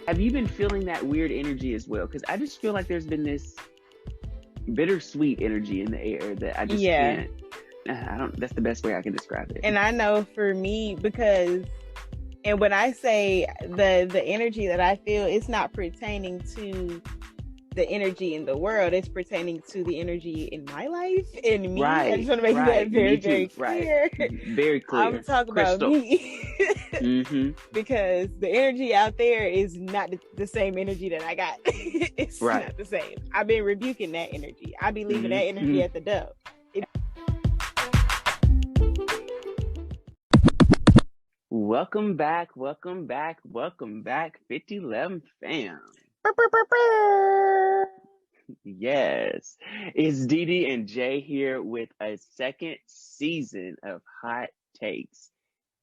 Have you been feeling that weird energy as well? Because I just feel like there's been this bittersweet energy in the air that I just Yeah. can't. I don't. That's the best way I can describe it. And I know for me, because, and when I say the energy that I feel, it's not pertaining to the energy in the world, it's pertaining to the energy in my life and me. I just Right, want to make that right. very, Me too. very Right. clear. Very I'm clear. talking about Crystal. me. Mm-hmm. Because the energy out there is not the same energy that I got. It's Right. not the same. I've been rebuking that energy. I be leaving that energy Mm-hmm. at the door. Welcome back. Welcome back. Welcome back, 5011 fam. Yes, it's DiDi and Jay here with a second season of Hot Takes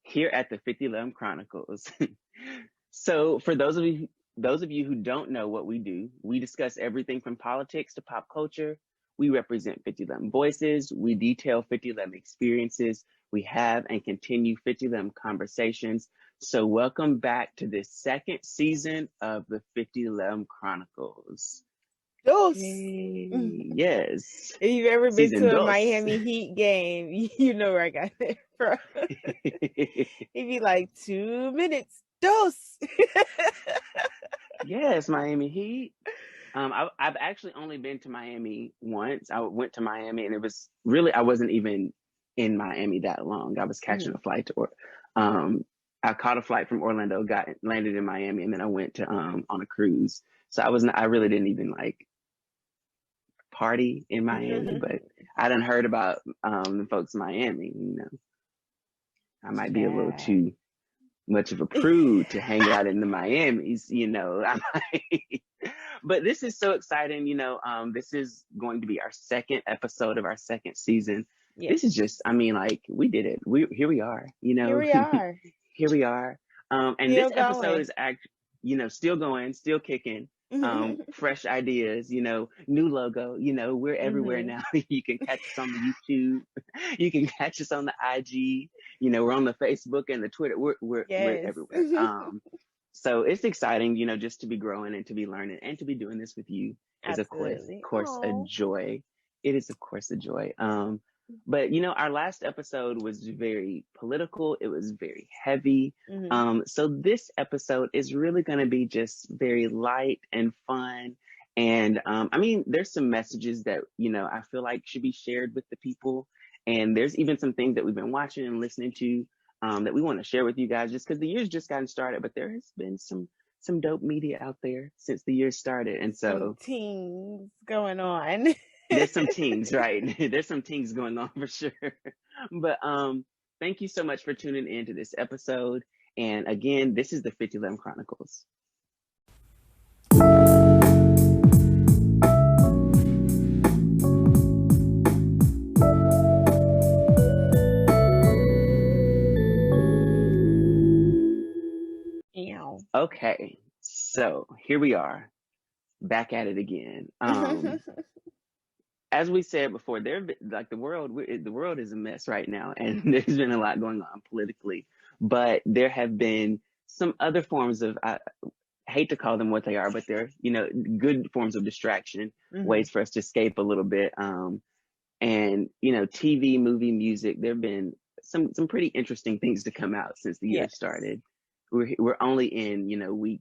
here at the 5011 Chronicles. So, for those of you who don't know what we do, we discuss everything from politics to pop culture. We represent 5011 voices. We detail 5011 experiences. We have and continue 5011 conversations. So, welcome back to this second season of the 5011 Chronicles. Dos. Yes. If you've ever been Season to a dos. Miami Heat game, you know where I got that from. It'd be like 2 minutes. Dos. Yes, Miami Heat. I've actually only been to Miami once. I went to Miami, and it was really, I wasn't even in Miami that long. I was catching a flight I caught a flight from Orlando, landed in Miami, and then I went to on a cruise. So I really didn't even like party in Miami, but I done heard about the folks in Miami. I might be a little too much of a prude to hang out in the Miamis, But this is so exciting, this is going to be our second episode of our second season. Yeah. This is just, we did it. Here we are, Here we are. Here we are. And Still this episode going. is still going, still kicking. Fresh ideas, new logo, we're everywhere now. You can catch us on the YouTube, you can catch us on the IG, we're on the Facebook and the Twitter. We're everywhere. So it's exciting, just to be growing and to be learning and to be doing this with you is of course a joy. It is of course a joy. But our last episode was very political. It was very heavy. So this episode is really going to be just very light and fun. And there's some messages that, I feel like should be shared with the people. And there's even some things that we've been watching and listening to that we want to share with you guys, just because the year's just gotten started. But there has been some dope media out there since the year started. And so some teens going on. There's some teens, right? There's some teens going on for sure. But thank you so much for tuning in to this episode. And again, this is the 5011 Chronicles. Okay, so here we are, back at it again. As we said before, the world is a mess right now, and there's been a lot going on politically. But there have been some other forms of, I hate to call them what they are, but they're good forms of distraction, ways for us to escape a little bit. And TV, movie, music. There've been some pretty interesting things to come out since the year started. We're only in week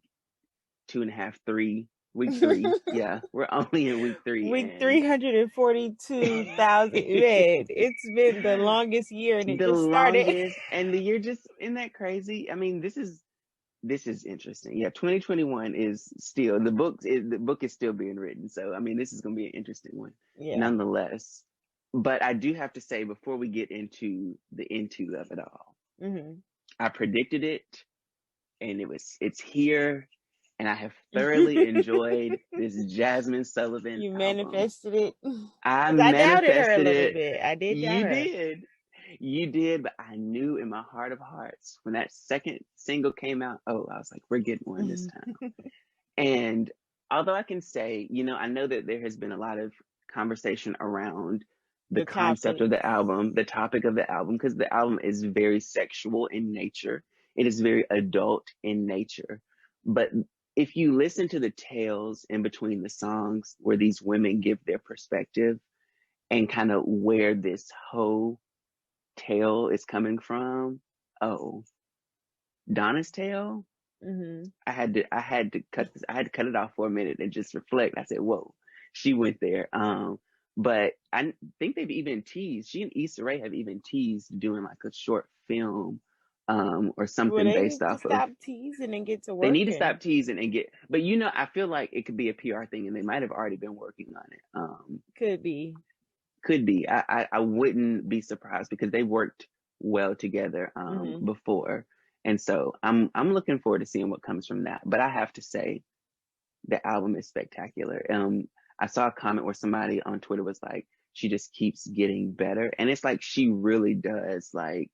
2.5, 3. Week 3, yeah, we're only in week 3. Week 342,000. It's been the longest year, and it just started. And the year just, isn't that crazy? This is interesting. Yeah, 2021 is still the book is still being written. So this is going to be an interesting one, nonetheless. But I do have to say, before we get into the of it all, I predicted it, and it's here. And I have thoroughly enjoyed this Jasmine Sullivan You album. manifested it. I manifested her a little it. Bit. I did. You did, but I knew in my heart of hearts when that second single came out. I was like, we're getting one this time. And although I can say, I know that there has been a lot of conversation around the concept of the album, the topic of the album, because the album is very sexual in nature. It is very adult in nature, but if you listen to the tales in between the songs where these women give their perspective and kind of where this whole tale is coming from, oh, Donna's tale, Mm-hmm. I had to cut it off for a minute and just reflect. I said, whoa, she went there. But I think they've even teased, she and Issa Rae have even teased doing like a short film or Well, something they based need to off of. stop teasing and get to They need to working. stop teasing and get, but I feel like it could be a PR thing and they might have already been working on it. Could be. Could be. I wouldn't be surprised because they worked well together Mm-hmm. before. And so I'm looking forward to seeing what comes from that. But I have to say the album is spectacular. I saw a comment where somebody on Twitter was like, she just keeps getting better. And it's like she really does. Like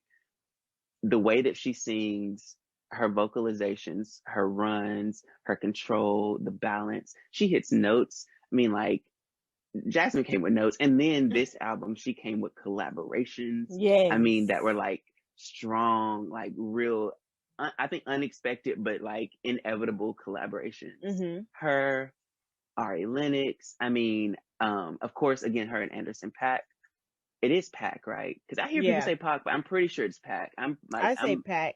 the way that she sings, her vocalizations, her runs, her control, the balance, she hits notes. I mean, like Jasmine came with notes, and then this album she came with collaborations. I mean, Yes. that were like strong, like real, I think unexpected, but like inevitable collaborations. Mm-hmm. Her, Ari Lennox. I mean, of course, again, her and Anderson .Paak. It is Pack, right? Because I hear people Yeah. say Pac, but I'm pretty sure it's Pack. I'm like, I say Pack.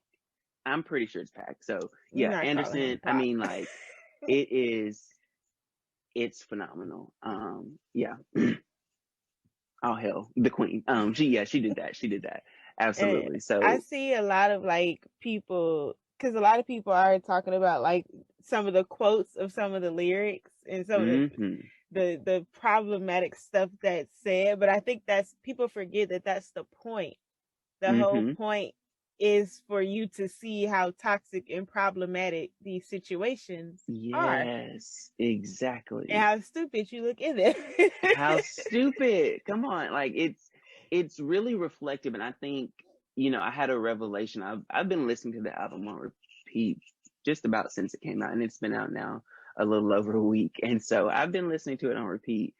I'm pretty sure it's Pack. So You're yeah, not calling him Anderson. I Pac. mean, like, it is. It's phenomenal. Yeah. Oh hell, the queen. She did that. She did that. And Absolutely. I So, see a lot of like people, because a lot of people are talking about like some of the quotes of some of the lyrics and some of hmm the problematic stuff that's said. But I think that's people forget that that's the point. The whole hmm point is for you to see how toxic and problematic these situations are yes, and exactly. how stupid you look in it. How stupid. Come on. Like it's really reflective. And I think, I had a revelation. I've been listening to the album on repeat just about since it came out. And it's been out now a little over a week. And so I've been listening to it on repeat,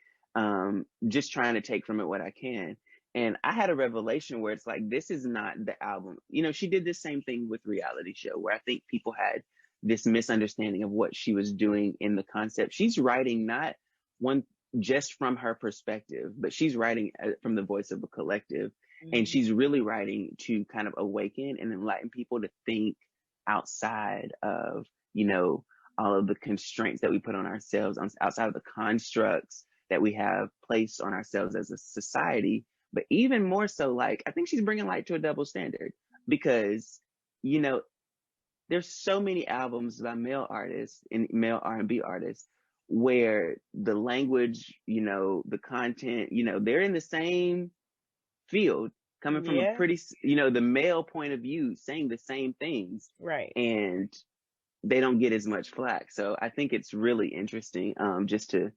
just trying to take from it what I can. And I had a revelation where it's like, this is not the album. She did the same thing with Reality Show, where I think people had this misunderstanding of what she was doing in the concept. She's writing not one just from her perspective, but she's writing from the voice of a collective. And Mhm. she's really writing to kind of awaken and enlighten people to think outside of, all of the constraints that we put on ourselves, outside of the constructs that we have placed on ourselves as a society. But even more so, like, I think she's bringing light to a double standard because, you know, there's so many albums by male artists and male R&B artists where the language, the content, they're in the same field, coming from a Yeah, pretty, the male point of view, saying the same things, right. and they don't get as much flack. So I think it's really interesting, just to,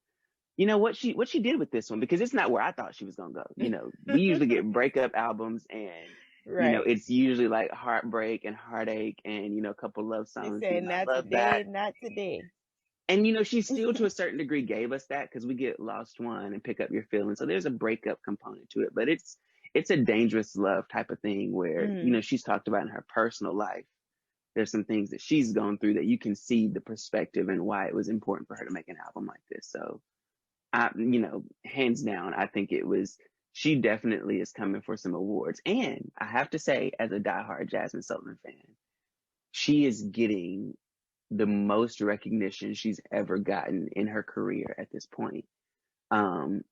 what she did with this one, because it's not where I thought she was gonna go. We usually get breakup albums, and Right. it's usually like heartbreak and heartache, and a couple love She songs, said, I "Not love that. today, not today." And she still to a certain degree gave us that, because we get Lost One and Pick Up Your Feelings. So there's a breakup component to it, but it's a dangerous love type of thing where, Hmm. she's talked about in her personal life. There's some things that she's gone through that you can see the perspective and why it was important for her to make an album like this. So hands down, I think she definitely is coming for some awards. And I have to say, as a diehard Jasmine Sullivan fan, she is getting the most recognition she's ever gotten in her career at this point. Um,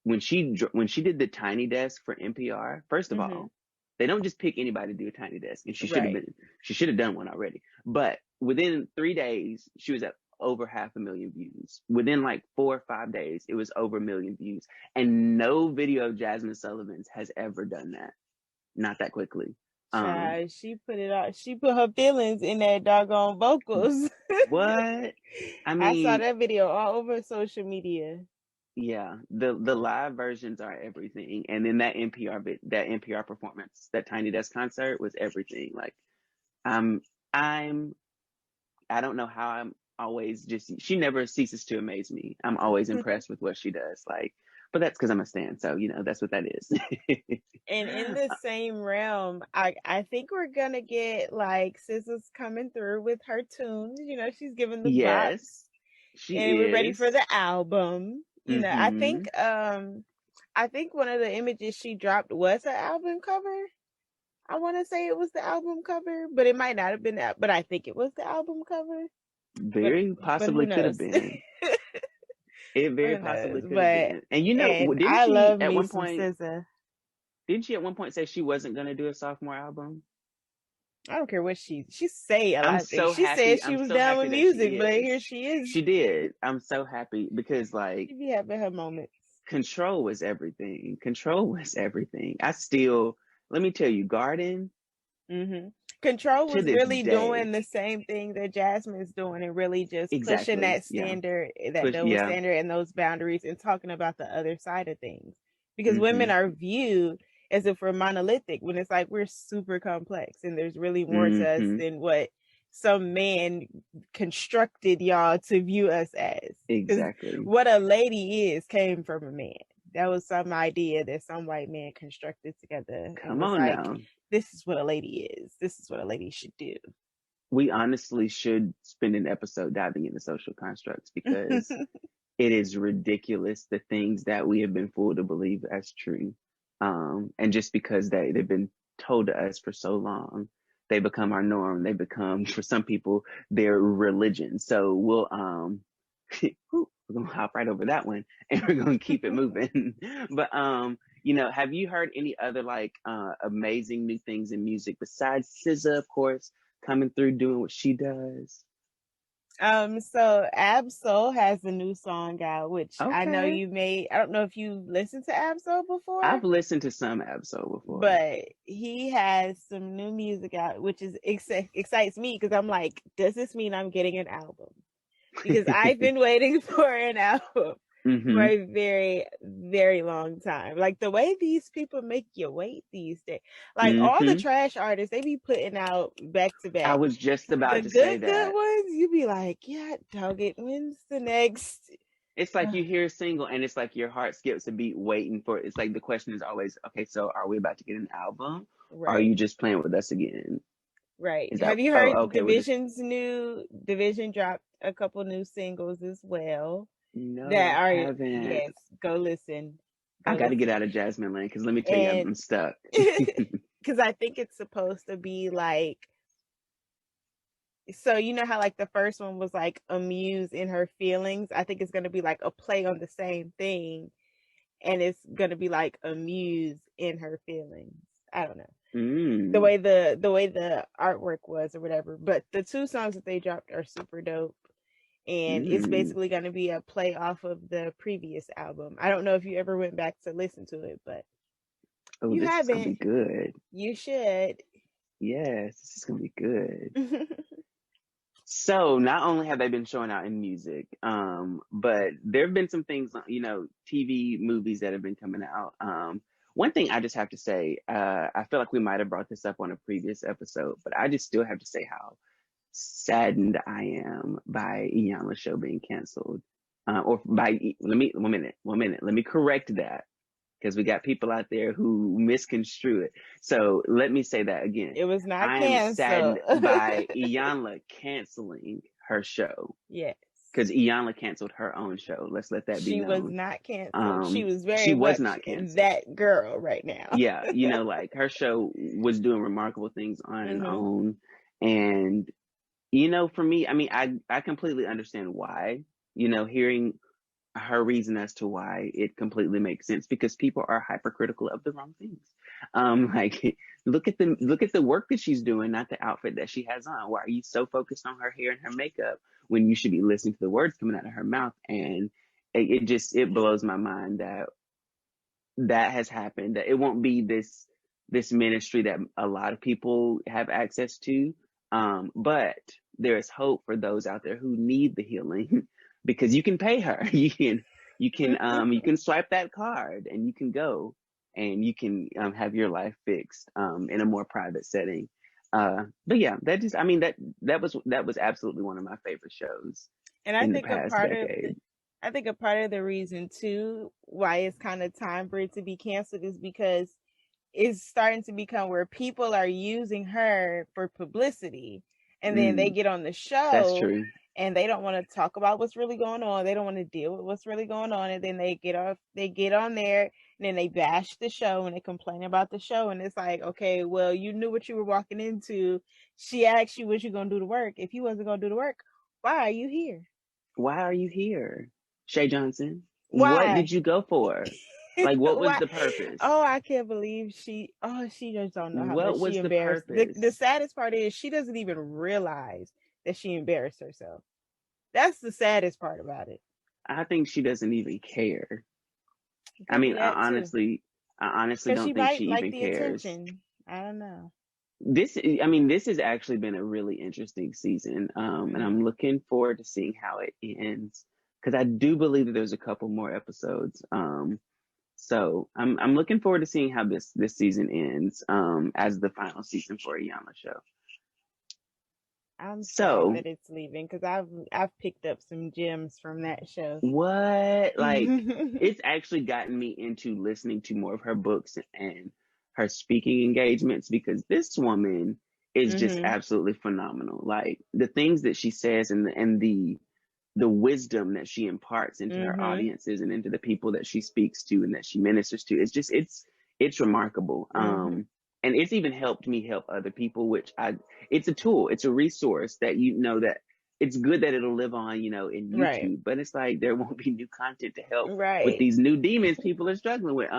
when she did the Tiny Desk for NPR, first of Hmm. all, they don't just pick anybody to do a Tiny Desk, and Right. she should have done one already. But within 3 days, she was at over 500,000 views. Within like 4 or 5 days, it was over a million views, and no video of Jasmine Sullivan's has ever done that. Not that quickly. Um, Child, she put it out. She put her feelings in that doggone vocals. what? I I saw mean, that video all over social media. yeah, the live versions are everything, and then that NPR performance, that Tiny Desk concert was everything. Like, I'm I'm I don't know how I'm always just she never ceases to amaze me. I'm always impressed with what she does. Like, but that's because I'm a stan, so that's what that is. And in the same realm, I think we're gonna get like SZA's coming through with her tunes. She's giving the bops, Yes, she and we're ready for is. the album. Mm-hmm. I think one of the images she dropped was an album cover. I want to say it was the album cover, but it might not have been that. But I think it was the album cover. But Very but who possibly could have knows? been. It very Who possibly knows? could have But been. And and didn't I she love at me one some point? SZA. Didn't she at one point say she wasn't going to do a sophomore album? I don't care what she say a I'm lot of things. so She said happy. she I'm was so done happy with that she music, but here is. she is. She did. I'm so happy because She be having her moments. control was everything. Control was everything. I still, let me tell you, Garden hmm Control to was this really day, doing the same thing that Jasmine's doing, and really just pushing exactly. that Yeah. standard, that Push. double Yeah. standard, and those boundaries, and talking about the other side of things. Because women Mm-hmm. are viewed as if we're monolithic, when it's like we're super complex, and there's really more to us Mm-hmm. than what some man constructed y'all to view us as. Because Exactly. what a lady is came from a man. That was some idea that some white man constructed together and Come was on like, now. this is what a lady is. This is what a lady should do. We honestly should spend an episode diving into social constructs because it is ridiculous the things that we have been fooled to believe as true. And just because they've been told to us for so long, they become our norm. They become, for some people, their religion. So we're gonna hop right over that one and we're gonna keep it moving. But have you heard any other like amazing new things in music besides SZA, of course, coming through doing what she does? So Absol has a new song out, which I know Okay. you may. I don't know if you listened to Absol before, I've listened to some Absol before. but he has some new music out, which excites me because I'm like, does this mean I'm getting an album? Because I've been waiting for an album for hmm a very, very long time. Like the way these people make you wait these days. Like all the hmm trash artists, they be putting out back to I back. was just The about to say good that. ones, you be like, yeah, dog it. When's the next? It's like you hear a single and it's like your heart skips a beat waiting for it. It's like the question is always, okay, so are we about to get an album? Or are Right, you just playing with us again? right. Is that, Have you oh, heard okay, we're just, Division dropped a couple new singles as well no, that I are, haven't. yes, go listen. I Go got to get listen. out of Jasmine Land because let me tell you, And I'm stuck. because I think it's supposed to be like, so you know how like the first one was like a muse in her feelings. I think it's gonna be like a play on the same thing, and it's gonna be like a muse in her feelings. I don't know Mm, the way the artwork was or whatever. But the two songs that they dropped are super dope, and it's mm. basically gonna be a play off of the previous album. I don't know if you ever went back to listen to it, but Oh, you this is going to haven't. be good. You should. Yes, this is going to be good. So not only have they been showing out in music, but there have been some things, TV movies that have been coming out. One thing I just have to say, I feel like we might have brought this up on a previous episode, but I just still have to say how saddened I am by Iyanla's show being canceled. Or by, let me, 1 minute, let me correct that because we got people out there who misconstrue it. So let me say that again. It was not I am canceled. saddened by Iyanla canceling her show Yes. because Iyanla canceled her own show. Let's let that be She was known. not canceled. She was She very was much not canceled. that girl right now. Yeah, like her show was doing remarkable things on its hmm own. And, for me, I mean, I completely understand why, hearing her reason as to why it completely makes sense because people are hypercritical of the wrong things. Like look at the work that she's doing, not the outfit that she has on. Why are you so focused on her hair and her makeup when you should be listening to the words coming out of her mouth? And it blows my mind that that has happened. That it won't be this ministry that a lot of people have access to. But there is hope for those out there who need the healing because you can pay her. You can swipe that card and you can go and you can have your life fixed in a more private setting. But yeah, that was absolutely one of my favorite shows And I in the think past decade. I think a part of the reason too why it's kind of time for it to be canceled is because it's starting to become where people are using her for publicity, and then they Mm, get on the that's show true. and they don't want to talk about what's really going on. They don't want to deal with what's really going on, and then they get on there, and then they bash the show and they complain about the show, and it's like, okay, well, you knew what you were walking into. She asked you was you gonna do the work. If you wasn't gonna do the work, why are you here? Why are you here, Shay Johnson? What did Why? you go for? Like, what was Why? the purpose? Oh, I can't believe she. Oh, she just don't know how much What she was the embarrassed. The purpose? saddest part is she doesn't even realize that she embarrassed herself. That's the saddest part about it. I think she doesn't even care. It I could be mean, that too, I honestly because she don't think she might like even the cares. attention. I don't know. I mean, this has actually been a really interesting season, and I'm Mm. looking forward to seeing how it ends because I do believe that there's a couple more episodes. So I'm looking forward to seeing how this season ends, as the final season for a Yama show. I'm sad So that it's leaving because I've picked up some gems from that show. what, like, it's actually gotten me into listening to more of her books and her speaking engagements because this woman is just Mhm. absolutely phenomenal. Like the things that she says and the wisdom that she imparts into her Mhm. audiences and into the people that she speaks to and that she ministers to. It's remarkable. Mhm. And it's even helped me help other people, it's a tool, it's a resource that that it's good that it'll live on, in Right. YouTube, but it's like there won't be new content to help with Right. these new demons people are struggling with.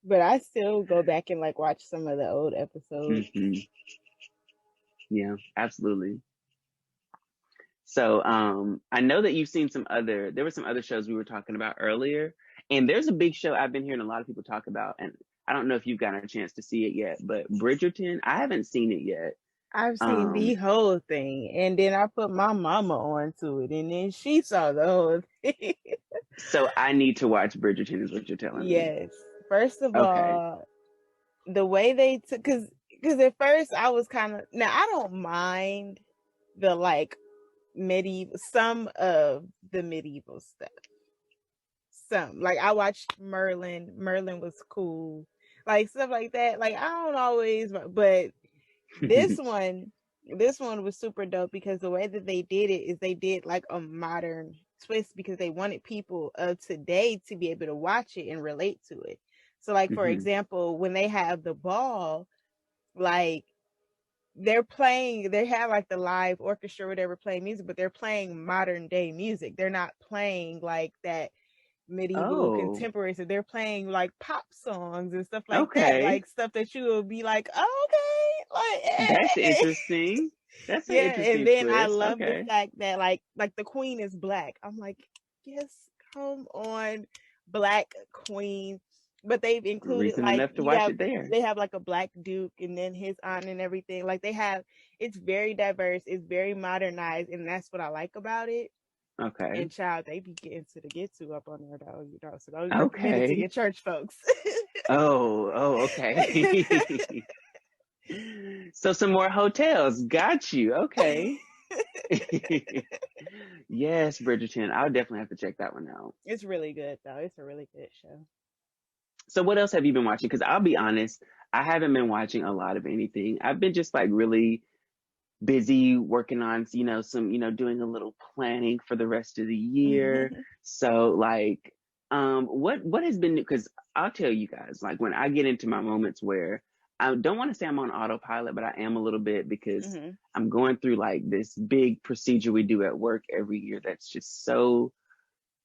But I still go back and like watch some of the old episodes. Mhm. Yeah, absolutely. So I know that you've seen there were some other shows we were talking about earlier. And there's a big show I've been hearing a lot of people talk about. And I don't know if you've gotten a chance to see it yet, but Bridgerton, I haven't seen it yet. I've seen the Um, whole thing, and then I put my mama onto it, and then she saw the whole thing. so I need to watch Bridgerton, is what you're telling me. Yes. First of Okay. all, the way they took, because at first I was kind of, now I don't mind the like medieval, some of the medieval stuff. Some like I watched Merlin. Merlin was cool, like stuff like that. Like I don't always, but this one, this one was super dope because the way that they did it is they did like a modern twist because they wanted people of today to be able to watch it and relate to it. So like for Hmm. example, when they have the ball, like they're playing, they have like the live orchestra or whatever playing music, but they're playing modern day music. They're not playing like that medieval Oh, contemporary. So they're playing like pop songs and stuff like that, okay. like stuff that you will be like, oh, okay, like That's hey. interesting. That's an Yeah. And interesting then I twist. love the Okay. fact that like the queen is black. I'm like, yes, come on, black queen. But they've included Reason like enough to watch it there. they have like a black duke and then his aunt and everything. Like they have, it's very diverse, it's very modernized, and that's what I like about it. Okay. And child, they be getting to the get to up on there though, you know. So don't recommend it to Okay. your church folks. Oh, okay. So some more hotels. Got you. Okay. Yes, Bridgerton. I'll definitely have to check that one out. It's really good though. It's a really good show. So what else have you been watching? Because I'll be honest, I haven't been watching a lot of anything. I've been just like really busy working on, some, doing a little planning for the rest of the year. So like, what has been, because I'll tell you guys, like when I get into my moments where I don't want to say I'm on autopilot, but I am a little bit because Hmm. I'm going through like this big procedure we do at work every year that's just so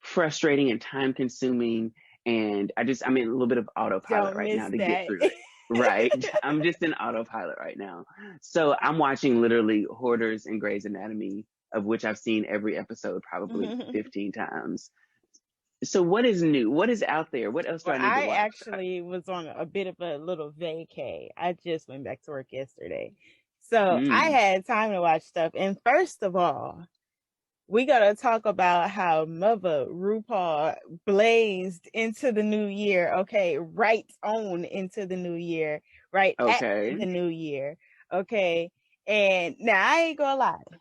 frustrating and time consuming. And I'm in a little bit of autopilot Don't right miss now to get that. through it. Right. I'm just in autopilot right now. So I'm watching literally Hoarders and Grey's Anatomy, of which I've seen every episode probably 15 times. So what is new? What is out there? What else do Well, I need to I watch? actually was on a bit of a little vacay. I just went back to work yesterday. So I Mm, had time to watch stuff. And first of all, we gotta talk about how Mother RuPaul blazed into the new year. Okay, right on into the new year, right at the okay. new year. Okay, and now I ain't gonna lie,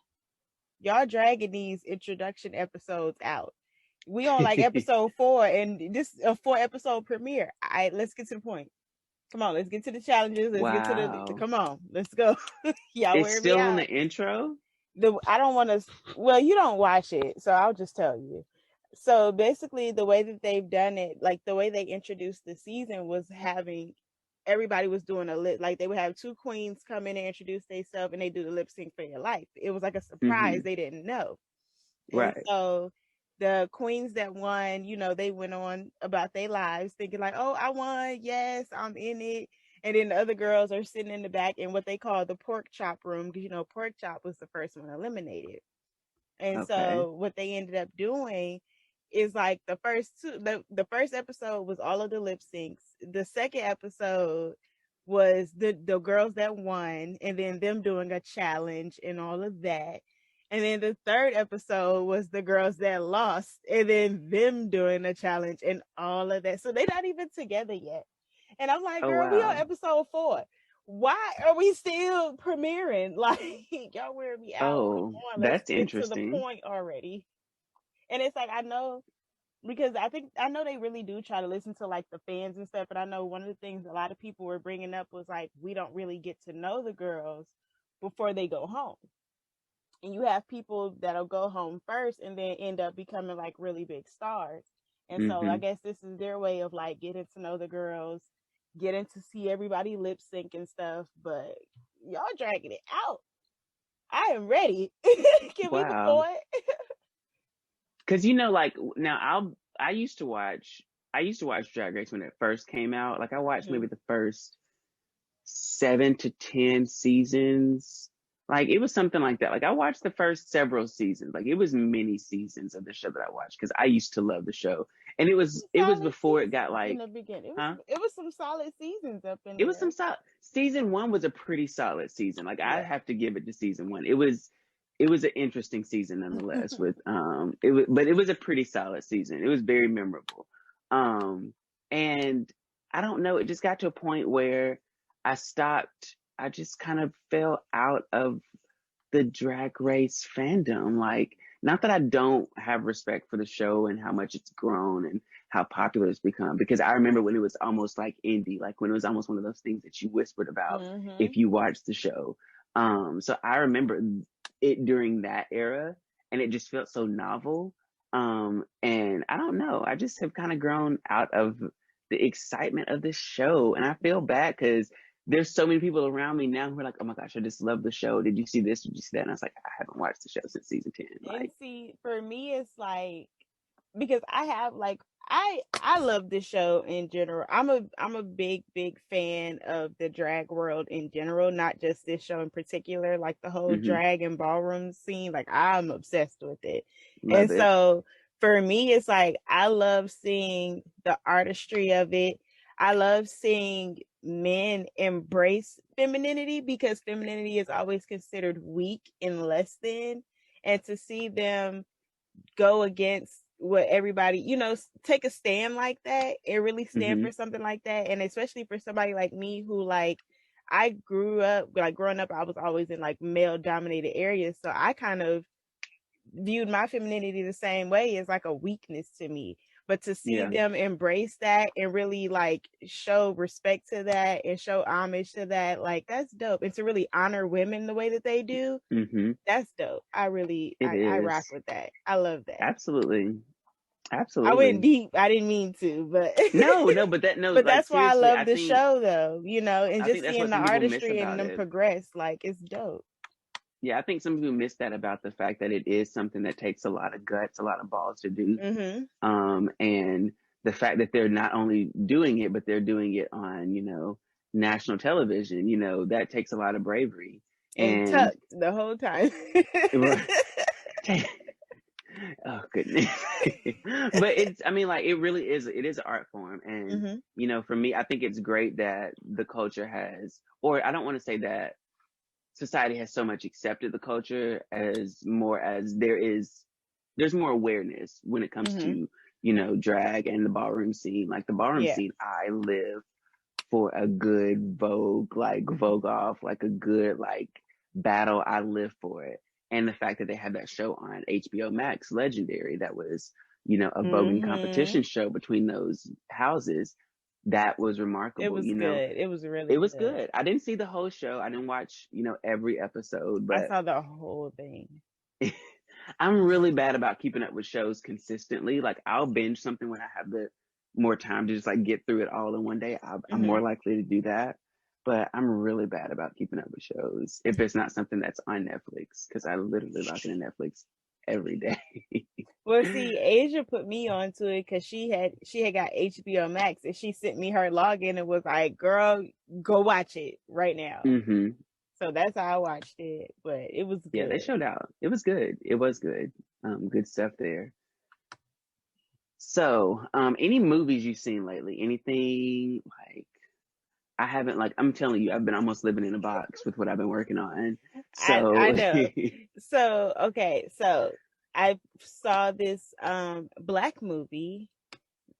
y'all dragging these introduction episodes out. We on like episode 4, and this is a 4 episode premiere. Let's get to the point. Come on, let's get to the challenges. Let's get to the Wow. come on, let's go. Y'all It's wear me still on out. the intro? I don't want to. Well, you don't watch it, so I'll just tell you. So basically, the way that they've done it, like the way they introduced the season, was having everybody was doing a lip. Like they would have two queens come in and introduce themselves, and they do the lip sync for your life. It was like a surprise. Mm-hmm. They didn't know, and Right. so the queens that won, they went on about their lives thinking like, oh, I won, yes, I'm in it. And then the other girls are sitting in the back in what they call the pork chop room, because pork chop was the first one eliminated. And Okay. so what they ended up doing is like the first episode was all of the lip syncs. The second episode was the girls that won, and then them doing a challenge and all of that. And then the third episode was the girls that lost, and then them doing a challenge and all of that. So they're not even together yet. And I'm like, Oh, girl, we on wow. episode 4. Why are we still premiering? Like, y'all wear me out. Come Oh, on, let's that's get to the interesting. point already. And it's like, I know, because I know they really do try to listen to like the fans and stuff. But I know one of the things a lot of people were bringing up was like, we don't really get to know the girls before they go home. And you have people that'll go home first and then end up becoming like really big stars. And so I Mm-hmm. guess this is their way of like getting to know the girls, getting to see everybody lip sync and stuff. But y'all dragging it out. I am ready. Give me the Wow. point. Because like now I used to watch Drag Race when it first came out. Like I watched Mm-hmm. maybe the first 7 to 10 seasons. Like it was something like that. Like I watched the first several seasons. Like it was many seasons of the show that I watched because I used to love the show. And it was Solid before it got seasons in like, the beginning. huh? It was some solid seasons up in It was some there. solid. Season one was a pretty solid season. Like I Yeah. have to give it to season one. It was an interesting season nonetheless. With but it was a pretty solid season. It was very memorable. Um, and I don't know. It just got to a point where I stopped. I just kind of fell out of the Drag Race fandom. Like, not that I don't have respect for the show and how much it's grown and how popular it's become, because I remember when it was almost like indie, like when it was almost one of those things that you whispered about Mm-hmm. if you watched the show. So I remember it during that era, and it just felt so novel. And I don't know, I just have kind of grown out of the excitement of this show, and I feel bad because there's so many people around me now who are like, oh my gosh, I just love the show. Did you see this? Did you see that? And I was like, I haven't watched the show since season 10. And Like, see, for me, it's like, because I have like I love this show in general. I'm a big fan of the drag world in general, not just this show in particular. Like the whole mm-hmm, drag and ballroom scene, like I'm obsessed with it. And love it. so for me, it's like I love seeing the artistry of it. I love seeing men embrace femininity, because femininity is always considered weak and less than, and to see them go against what everybody, take a stand like that and really stand Mm-hmm, for something like that. And especially for somebody like me who, like, I grew up, like, growing up, I was always in like male dominated areas. So I kind of viewed my femininity the same way, as like a weakness to me. But to see yeah, them embrace that and really like show respect to that and show homage to that, like that's dope. And to really honor women the way that they do, mm-hmm, that's dope. it I rock is. with that. I love that. Absolutely. I went Absolutely. deep. I didn't mean to, but No, no, but that, no, but like that's why I seriously, love the show though, and I think just that's seeing what the some people miss artistry and about them it. progress, like it's dope. Yeah, I think some people miss that about the fact that it is something that takes a lot of guts, a lot of balls to do. Mhm. And the fact that they're not only doing it, but they're doing it on, national television, that takes a lot of bravery. And And tucked the whole time. oh goodness. But I mean, like it really is, it is an art form. And, Mhm. for me, I think it's great that the culture has, or I don't want to say that society has so much accepted the culture, as more as there's more awareness when it comes Mhm. to, drag and the ballroom scene. Like the ballroom Yeah. scene, I live for a good Vogue, like Vogue off, like a good like battle. I live for it. And the fact that they had that show on HBO Max, Legendary, that was a voguing competition show between those houses. That was It remarkable. was good. It was It really was good. good. I didn't see the whole show. I didn't watch, every episode, I but saw the whole thing. I'm really bad about keeping up with shows consistently. Like I'll binge something when I have the more time to just like get through it all in one day. I'm more likely to do that. But I'm really bad about keeping up with shows if it's not something that's on Netflix, because I literally log into Netflix every day. Well, see, Asia put me onto it because she had got HBO Max and she sent me her login and was like, "Girl, go watch it right now." hmm So that's how I watched it, but it was Yeah, they good. showed out. It was good. It was good. Good stuff there. So, any movies you've seen lately? Anything like I haven't like I'm telling you, I've been almost living in a box with what I've been working on. I So, know. So okay, so I saw this black movie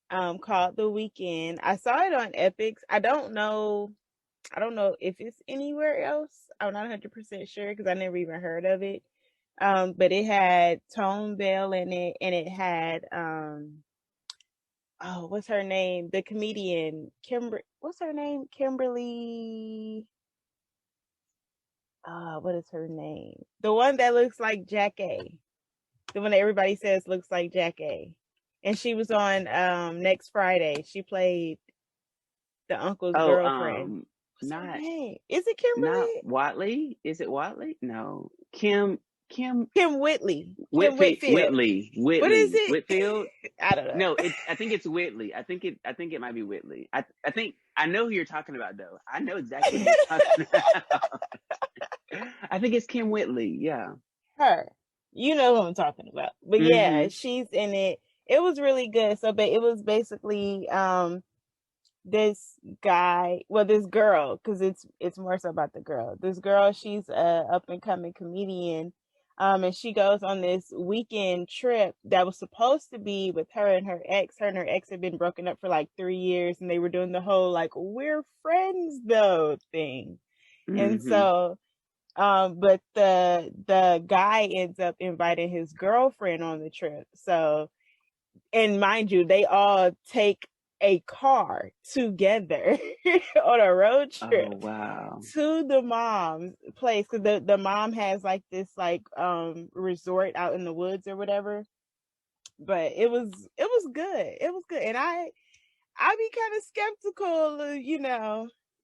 called The Weekend. I saw it on Epics. I don't know if it's anywhere else. I'm not 100% sure because I never even heard of it. But it had Tone Bell in it, and it had oh, what's her name? The comedian What's her name? Kimberly. What is her name? The one that looks like Jack A. The one that everybody says looks like Jack A. And she was on next Friday. She played the uncle's oh, girlfriend. What's her not name? Is it not Kimberly? Watley. Is it Watley? No, Kim Kim Whitley. Kim Whitfield. Whitfield. What is it? Whitfield. I don't know. No, I think it's Whitley. I think it might be Whitley. I think I know who you're talking about though. I know exactly who you're talking about. I think it's Kim Whitley. Yeah. Her. You know who I'm talking about. But yeah, hmm she's in it. It was really good. So but it was basically this guy, well this girl, because it's more so about the girl. This girl, she's a up and coming comedian. And she goes on this weekend trip that was supposed to be with her and her ex. Her and her ex had been broken up for like 3 years, and they were doing the whole like we're friends though thing. And hmm so but the guy ends up inviting his girlfriend on the trip. So, and mind you, they all take a car together on a road Oh trip wow. to the mom's place, because the mom has like this like resort out in the woods or whatever. But it was good. It was good. And I be kind of skeptical,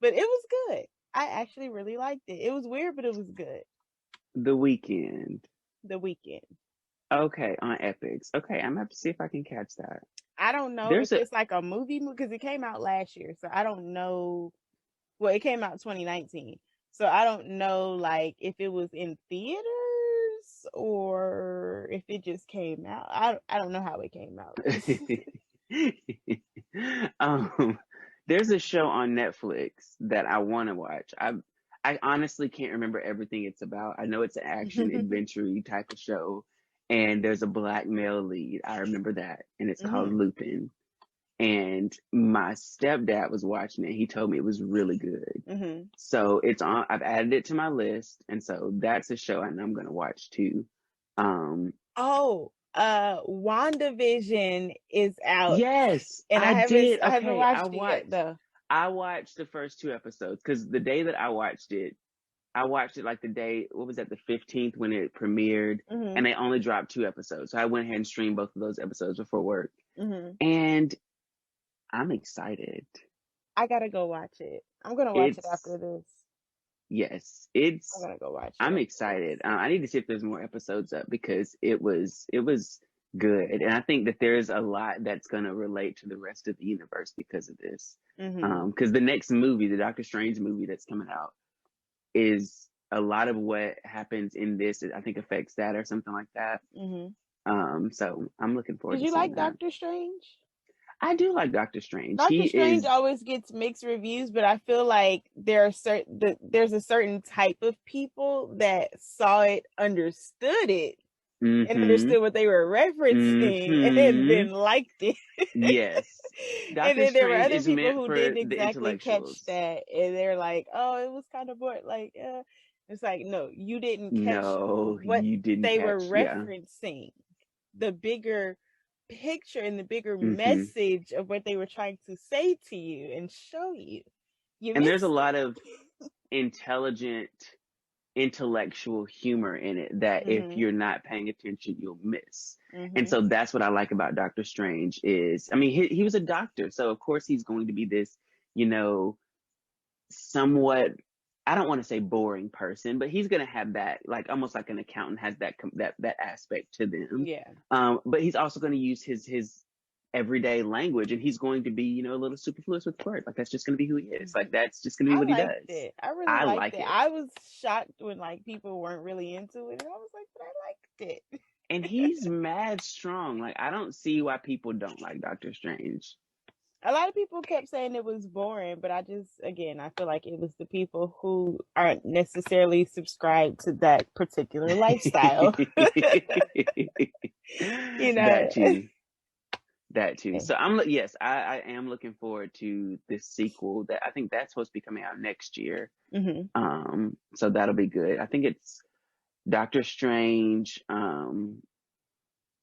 but it was good. I actually really liked it. It was weird, but it was good. The Weekend. The Weekend. Okay, on Epics. Okay, I'm gonna have to see if I can catch that. I don't know if There's a it's like a movie because it came out last year, so I don't know. Well, it came out 2019, so I don't know like if it was in theaters or if it just came out. I don't know how it came out. um there's a show on Netflix that I want to watch. I honestly can't remember everything it's about. I know it's an action adventure type of show, and there's a black male lead. I remember that, and it's called hmm Lupin. And my stepdad was watching it. He told me it was really good. hmm So it's on. I've added it to my list, and so that's a show I know I'm gonna watch too. Um, Oh, WandaVision is out, yes, and I did. I haven't Okay, watched it yet though. I watched the first two episodes because the day that I watched it like the day, what was that, the 15th when it premiered, hmm and they only dropped two episodes. So I went ahead and streamed both of those episodes before work. hmm And I'm excited. I gotta go watch it. I'm gonna watch it It's, after this. yes, I'm gonna go watch it I'm after this. excited. I need to see if there's more episodes up because it was good. And I think that there's a lot that's going to relate to the rest of the universe because of this. hmm Because the next movie, the Doctor Strange movie that's coming out, is a lot of what happens in this, I think affects that or something like that. hmm So I'm looking Did forward to you seeing like that. Doctor Strange? I do like Doctor Strange. Doctor He Strange is, always gets mixed reviews, but I feel like there's a certain type of people that saw it, understood it, and mm-hmm, understood what they were referencing, and mm-hmm. then liked it. Yes. And Doctor then there were Strange other is people meant who for didn't the exactly catch intellectuals. that, and they're like, "Oh, it was kind of boring." Like, it's like, no, you didn't catch No, what you didn't they were catch. Yeah. referencing. The bigger picture and the bigger Hmm. message of what they were trying to say to you and show you. You And there's a missed lot it. of intelligent, intellectual humor in it that if Mhm. you're not paying attention, you'll miss. And Mhm. so that's what I like about Doctor Strange is, I mean, he was a doctor, so of course he's going to be this, you know, somewhat, I don't want to say boring person, but he's going to have that, like almost like an accountant has that aspect to them. Yeah. But he's also going to use his everyday language, and he's going to be, you know, a little superfluous with words. Like that's just going to be who he is. Like that's just going to be I what he liked does. it. I really I liked like it. it. I was shocked when like people weren't really into it, and I was like, but I liked it. And he's mad strong. Like I don't see why people don't like Doctor Strange. A lot of people kept saying it was boring, but I just, again, I feel like it was the people who aren't necessarily subscribed to that particular lifestyle. You know. That too. That too. So yes, I am looking forward to this sequel that I think that's supposed to be coming out next year. Hmm. So that'll be good. I think it's Doctor Strange,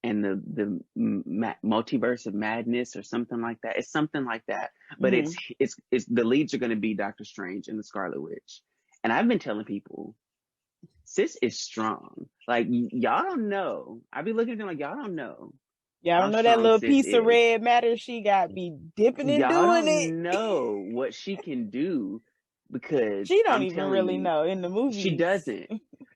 and the multiverse of madness or something like that. It's something like that. But Hmm. it's the leads are going to be Doctor Strange and the Scarlet Witch. And I've been telling people, sis is strong. Like y'all don't know. I be looking at them like y'all don't know Y'all how don't know that strong little sis piece of is. red matter she got be dipping and Y'all doing it. don't know what she can do because She don't I'm even telling really you, know in the she movies. doesn't.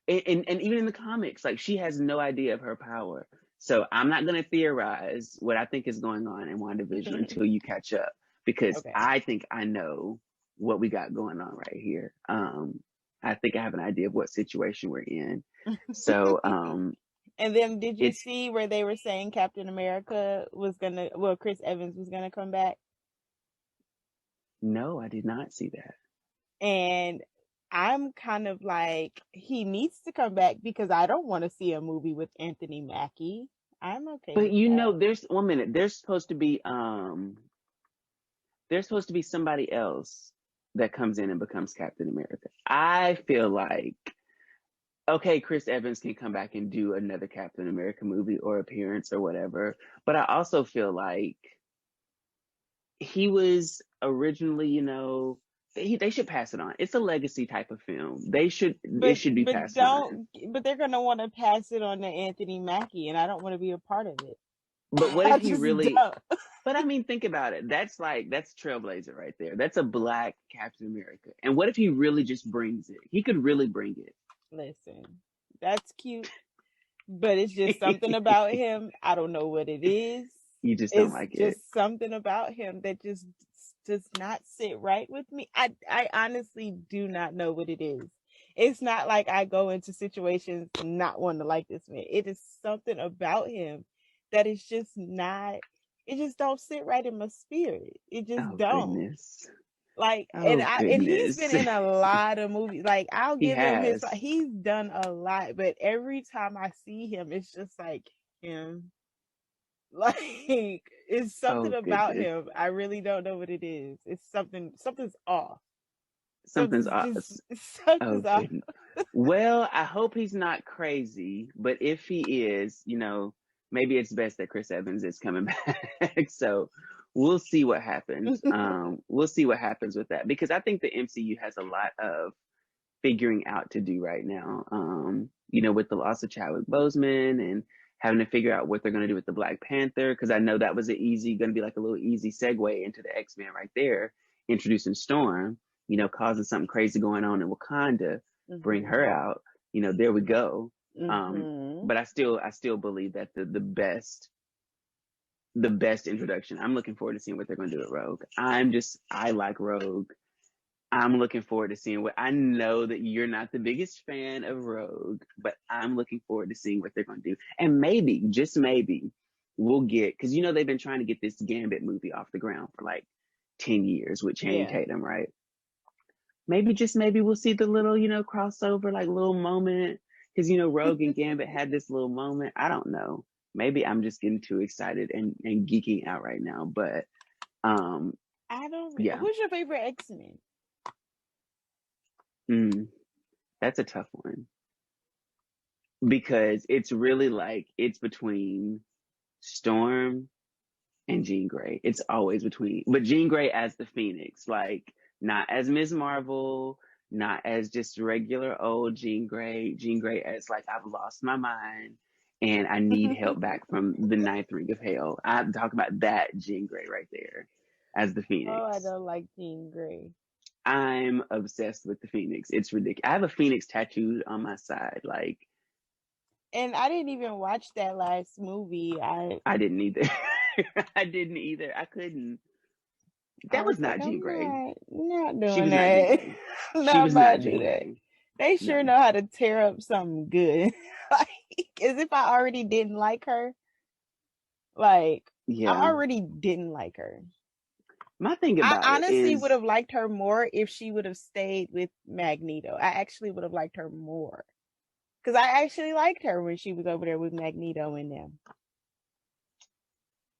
And even in the comics, like she has no idea of her power. So I'm not going to theorize what I think is going on in WandaVision until you catch up because Okay. I think I know what we got going on right here. I think I have an idea of what situation we're in. So And then did you it's see where they were saying Captain America was gonna, well, Chris Evans was gonna come back? no, I did not see that. And I'm kind of like, he needs to come back because I don't want to see a movie with Anthony Mackie. I'm okay But with you know, that. there's 1 minute. There's supposed to be somebody else that comes in and becomes Captain America. I feel like okay, Chris Evans can come back and do another Captain America movie or appearance or whatever, but I also feel like he was originally, you know, they should pass it on. It's a legacy type of film. It But should be but passed on. don't but they're gonna want to pass it on to Anthony Mackie, and I don't want to be a part of it. But what I if he just really don't. but I mean, think about it. That's Trailblazer right there. That's a black Captain America. And what if he really just brings it? He could really bring Listen, that's cute, but it's just something it. about him. I don't know what it is. You just don't It's like it. just something about him that just does not sit right with me. I honestly do not know what it is. It's not like I go into situations not wanting to like this man. It is something about him that is just not. It just don't sit right in my spirit. It just Oh don't. goodness. Like, Oh and he's been goodness. in a lot of movies. Like, I'll He give him his, has. he's done a lot, but every time I see him, it's just like him. Like, it's something Oh about goodness. him. I really don't know what it is. It's something's off. Something's Something's off. just Oh something's off. goodness. Well, I hope he's not crazy, but if he is, you know, maybe it's best that Chris Evans is coming back. So we'll see what happens. We'll see what happens with that because I think the MCU has a lot of figuring out to do right now. You know, with the loss of Chadwick Boseman and having to figure out what they're going to do with the Black Panther, because I know that was going to be like a little easy segue into the X-Men right there, introducing Storm, you know, causing something crazy going on in Wakanda, bring her Hmm. out, you know, there we go. Hmm. But I still believe that the best introduction. I'm looking forward to seeing what they're going to do with Rogue. I like Rogue. I'm looking forward to seeing what I know that you're not the biggest fan of Rogue, but I'm looking forward to seeing what they're going to do. And maybe, just maybe, we'll get, because you know they've been trying to get this Gambit movie off the ground for like 10 years with Channing Yeah. Tatum, right? Maybe, just maybe we'll see the little, you know, crossover, like little moment. Because, you know, Rogue and Gambit had this little moment. I don't know. Maybe I'm just getting too excited and geeking out right now. But um, I don't. yeah, Who's your favorite X-Men? mm, that's a tough one. Because it's really like it's between Storm and Jean Grey. It's always between, but Jean Grey as the Phoenix, like not as Ms. Marvel, not as just regular old Jean Grey. Jean Grey as like I've lost my mind and I need help back from the ninth ring of hell. I'm talking about that Jean Grey right there as the Oh, I Phoenix. don't like Jean Grey. I'm obsessed with the Phoenix. It's ridiculous. I have a Phoenix tattooed on my side. Like And I didn't even watch that last movie. I didn't either. I didn't either. I couldn't. I That was was like, not Jean Grey. not She doing was not Jean that. Grey. She Not was not about to do Jean that. Grey. They No. sure know how to tear up something good. Like, as if I already didn't like her. Like, I Yeah. already didn't like her. My thing I about it honestly would is, have liked her more if she would have stayed with Magneto. I actually would have liked her more. Because I actually liked her when she was over there with Magneto and them.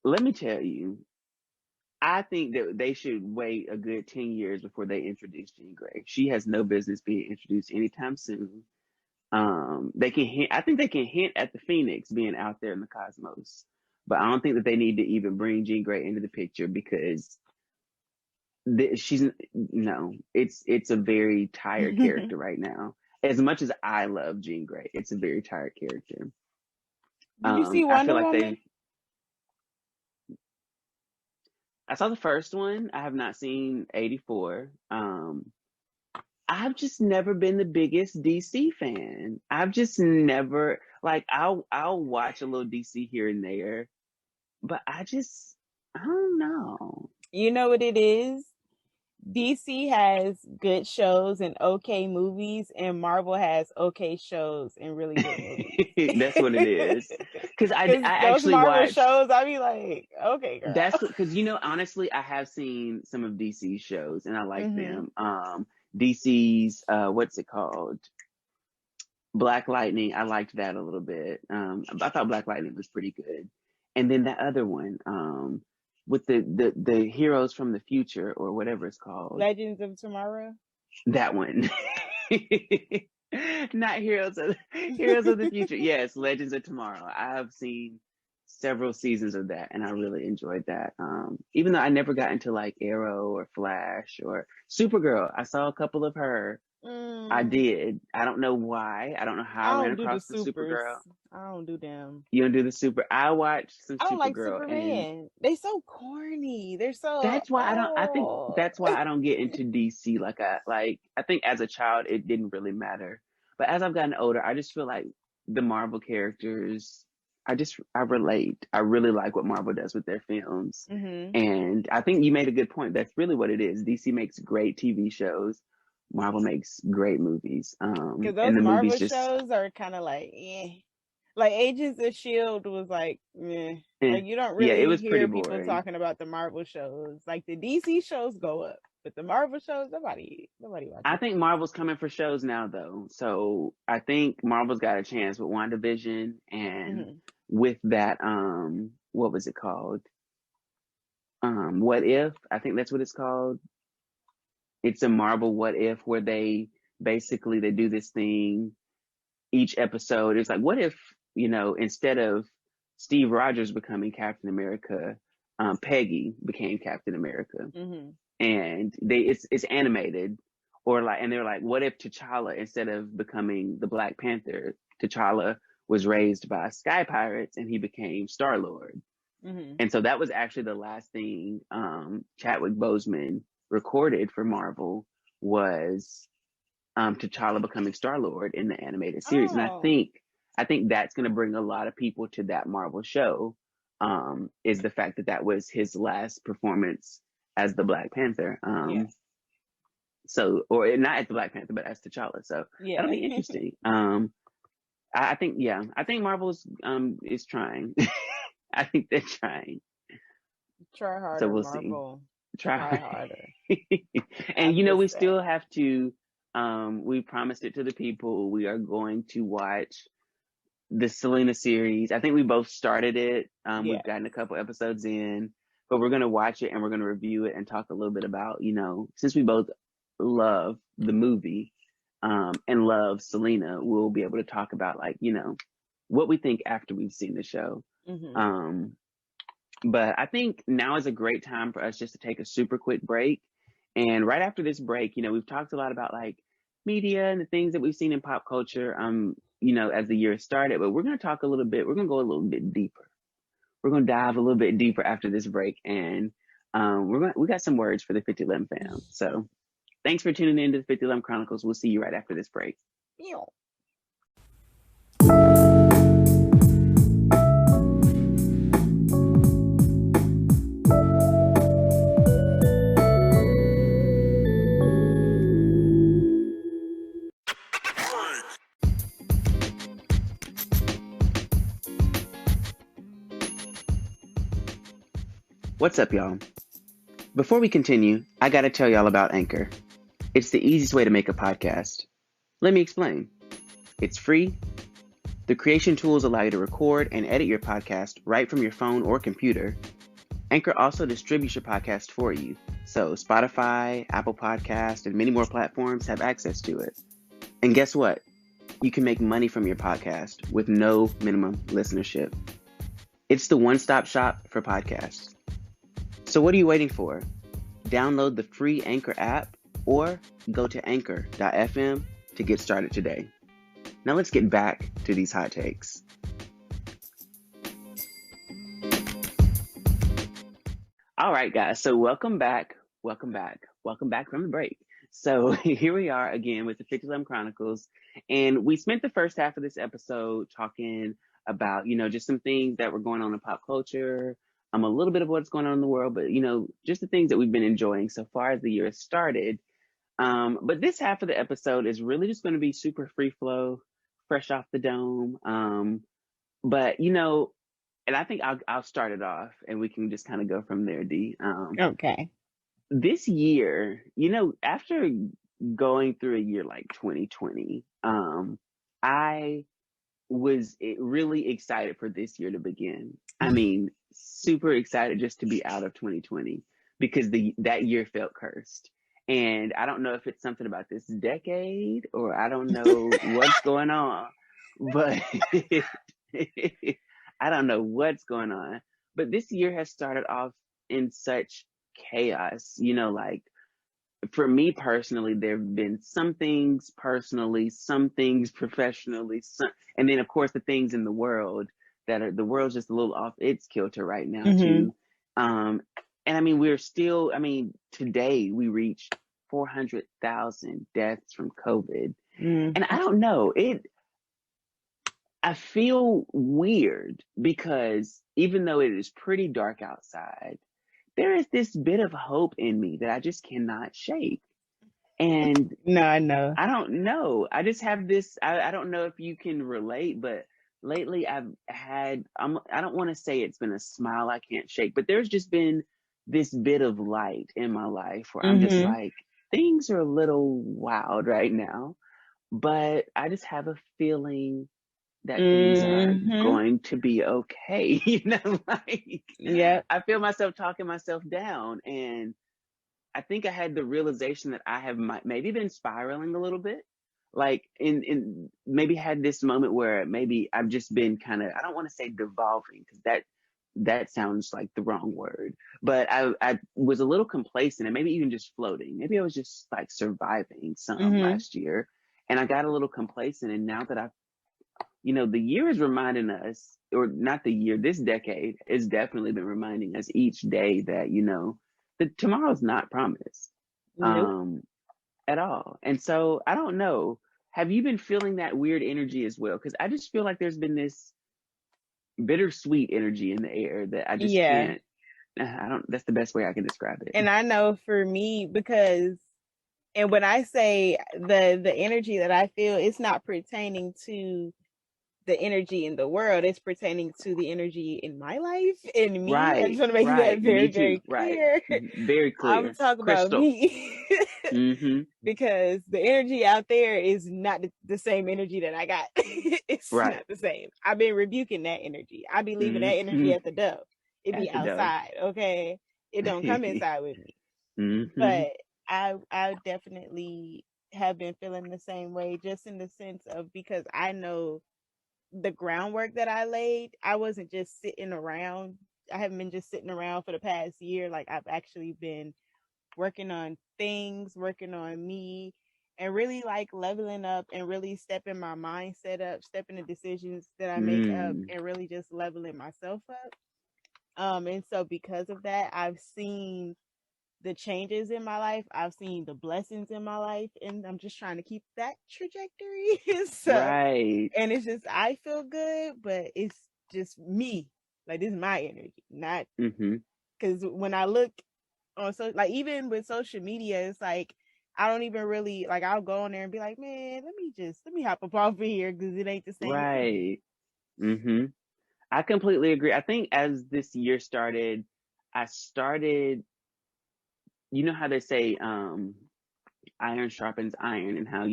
let me tell you, I think that they should wait a good 10 years before they introduce Jean Grey. She has no business being introduced anytime soon. They can hint, I think they can hint at the Phoenix being out there in the cosmos, but I don't think that they need to even bring Jean Grey into the picture because she's no, it's a very tired character right now. As much as I love Jean Grey, it's a very tired character. Did you see I feel Wonder like Woman? I saw the first one. I have not seen 84. I've just never been the biggest DC fan. I've just never like I'll watch a little DC here and there, but I don't know. You know what it is? DC has good shows and okay movies, and Marvel has okay shows and really good movies. That's what it is. Because I Because those actually Marvel watched shows, I be like, okay, girl. that's because honestly I have seen some of DC's shows and I like Hmm. them. DC's what's it called? Black Lightning, I liked that a little bit. I thought Black Lightning was pretty good. And then that other one, with the heroes from the future or whatever it's called. Legends of Tomorrow. That one. Not heroes of the future. Yes, Legends of Tomorrow. I have seen several seasons of that and I really enjoyed that. Even though I never got into like Arrow or Flash or Supergirl. I saw a couple of her. I Mm, did. I don't know why. I don't know how I I ran don't do the across the supers. Supergirl. I don't do them. You don't do the super. I watched some I don't like Supergirl, and Superman. They so corny. They're so that's why I don't. I think oh. that's why I don't get into DC like I like. I think as a child it didn't really matter, but as I've gotten older, I just feel like the Marvel characters. I relate. I really like what Marvel does with their films, Hmm. and I think you made a good point. That's really what it is. DC makes great TV shows. Marvel makes great movies. Because And those the movies Marvel just shows are kind of like, eh. Like Agents of Shield was like, eh. Like you don't yeah, it really was pretty hear people boring. talking about the Marvel shows. Like the DC shows go up, but the Marvel shows, nobody I watches think Marvel's coming for shows now, though. So I think Marvel's got a chance with WandaVision them. and Hmm. with that, what was it called? What If? I think that's what it's called. It's a Marvel What If where they basically they do this thing each episode. It's like, what if, instead of Steve Rogers becoming Captain America, Peggy became Captain America. Hmm. And it's animated or like and they're like what if T'Challa instead of becoming the Black Panther, T'Challa was raised by sky pirates and he became Star-Lord. Hmm. And so that was actually the last thing Chadwick Boseman recorded for Marvel was T'Challa becoming Star-Lord in the animated series. And Oh, I think that's going to bring a lot of people to that Marvel show, is the fact that that was his last performance as the Black Panther. yeah, So, or not as the Black Panther, but as T'Challa. So that'll yeah. be interesting. I think, yeah, I think Marvel's is trying. I think they're trying. Try So harder, we'll see. Marvel. Try Try hard. harder. And I'm just we saying. still have to. We promised it to the people. We are going to watch the Selena series. I think we both started it. Yeah. We've gotten a couple episodes in, but we're gonna watch it and we're gonna review it and talk a little bit about, since we both love the movie, and love Selena, we'll be able to talk about like, what we think after we've seen the show. Mm-hmm. But I think now is a great time for us just to take a super quick break. And right after this break, we've talked a lot about like media and the things that we've seen in pop culture, as the year started, but we're going to talk a little bit, we're going to go a little bit deeper. We're going to dive a little bit deeper after this break. And we got some words for the 5011 fam. So thanks for tuning in to the 5011 Chronicles. We'll see you right after this break. Ew. What's up, y'all? Before we continue, I gotta tell y'all about Anchor. It's the easiest way to make a podcast. Let me explain. It's free. The creation tools allow you to record and edit your podcast right from your phone or computer. Anchor also distributes your podcast for you, so Spotify, Apple Podcast, and many more platforms have access to it. And guess what? You can make money from your podcast with no minimum listenership. It's the one-stop shop for podcasts. So what are you waiting for? Download the free Anchor app or go to anchor.fm to get started today. Now let's get back to these hot takes. All right, guys. So welcome back from the break. So here we are again with the 5011 Chronicles. And we spent the first half of this episode talking about, just some things that were going on in pop culture, a little bit of what's going on in the world, but, just the things that we've been enjoying so far as the year has started. But this half of the episode is really just going to be super free flow, fresh off the dome. But, and I think I'll start it off and we can just kind of go from there, D. Okay. This year, after going through a year like 2020, I was really excited for this year to begin. I mean, super excited just to be out of 2020 because that year felt cursed. And I don't know if it's something about this decade or I don't know what's going on, but I don't know what's going on. But this year has started off in such chaos, like for me personally, there have been some things personally, some things professionally, and then of course the things in the world the world's just a little off its kilter right now too. And I mean, today we reached 400,000 deaths from COVID. And I don't know, I feel weird because even though it is pretty dark outside, there is this bit of hope in me that I just cannot shake. And no, I know. I don't know. I just have this, I don't know if you can relate, but lately I've had, I don't want to say it's been a smile I can't shake, but there's just been this bit of light in my life where I'm just like, things are a little wild right now, but I just have a feeling that things are going to be okay. Yeah. I feel myself talking myself down, and I think I had the realization that I have maybe been spiraling a little bit, like in maybe had this moment where maybe I've just been kind of, I don't want to say devolving because that sounds like the wrong word, but I was a little complacent and maybe even just floating. Maybe I was just like surviving some last year, and I got a little complacent, and now that the year is reminding us, or not the year, this decade has definitely been reminding us each day that, that tomorrow's not promised at all. And so I don't know, have you been feeling that weird energy as well? Because I just feel like there's been this bittersweet energy in the air that I just can't, that's the best way I can describe it. And I know for me, because, and when I say the energy that I feel, it's not pertaining to the energy in the world, it's pertaining to the energy in my life and me. Right, I just want to make that very, very clear. Right. Very clear. I'm talking about me. Because the energy out there is not the same energy that I got. It's not the same. I've been rebuking that energy. I be leaving that energy at the door. It be outside, okay? It don't come inside with me. But I definitely have been feeling the same way, just in the sense of, because I know the groundwork that I laid, I wasn't just sitting around. I haven't been just sitting around for the past year. Like, I've actually been working on things, working on me, and really like leveling up and really stepping my mindset up, stepping the decisions that I make up, Mm, and really just leveling myself up. And so because of that, I've seen the changes in my life. I've seen the blessings in my life, and I'm just trying to keep that trajectory. So, right. and it's just I feel good, but it's just me. Like, this is my energy, not Mm-hmm. because when I look on, so like, even with social media, it's like I don't even really like, I'll go on there and be like, man, let me hop up off of here because it ain't the same energy. Right. Mm-hmm. I completely agree. I think as this year started, I started, you know how they say, iron sharpens iron, and how,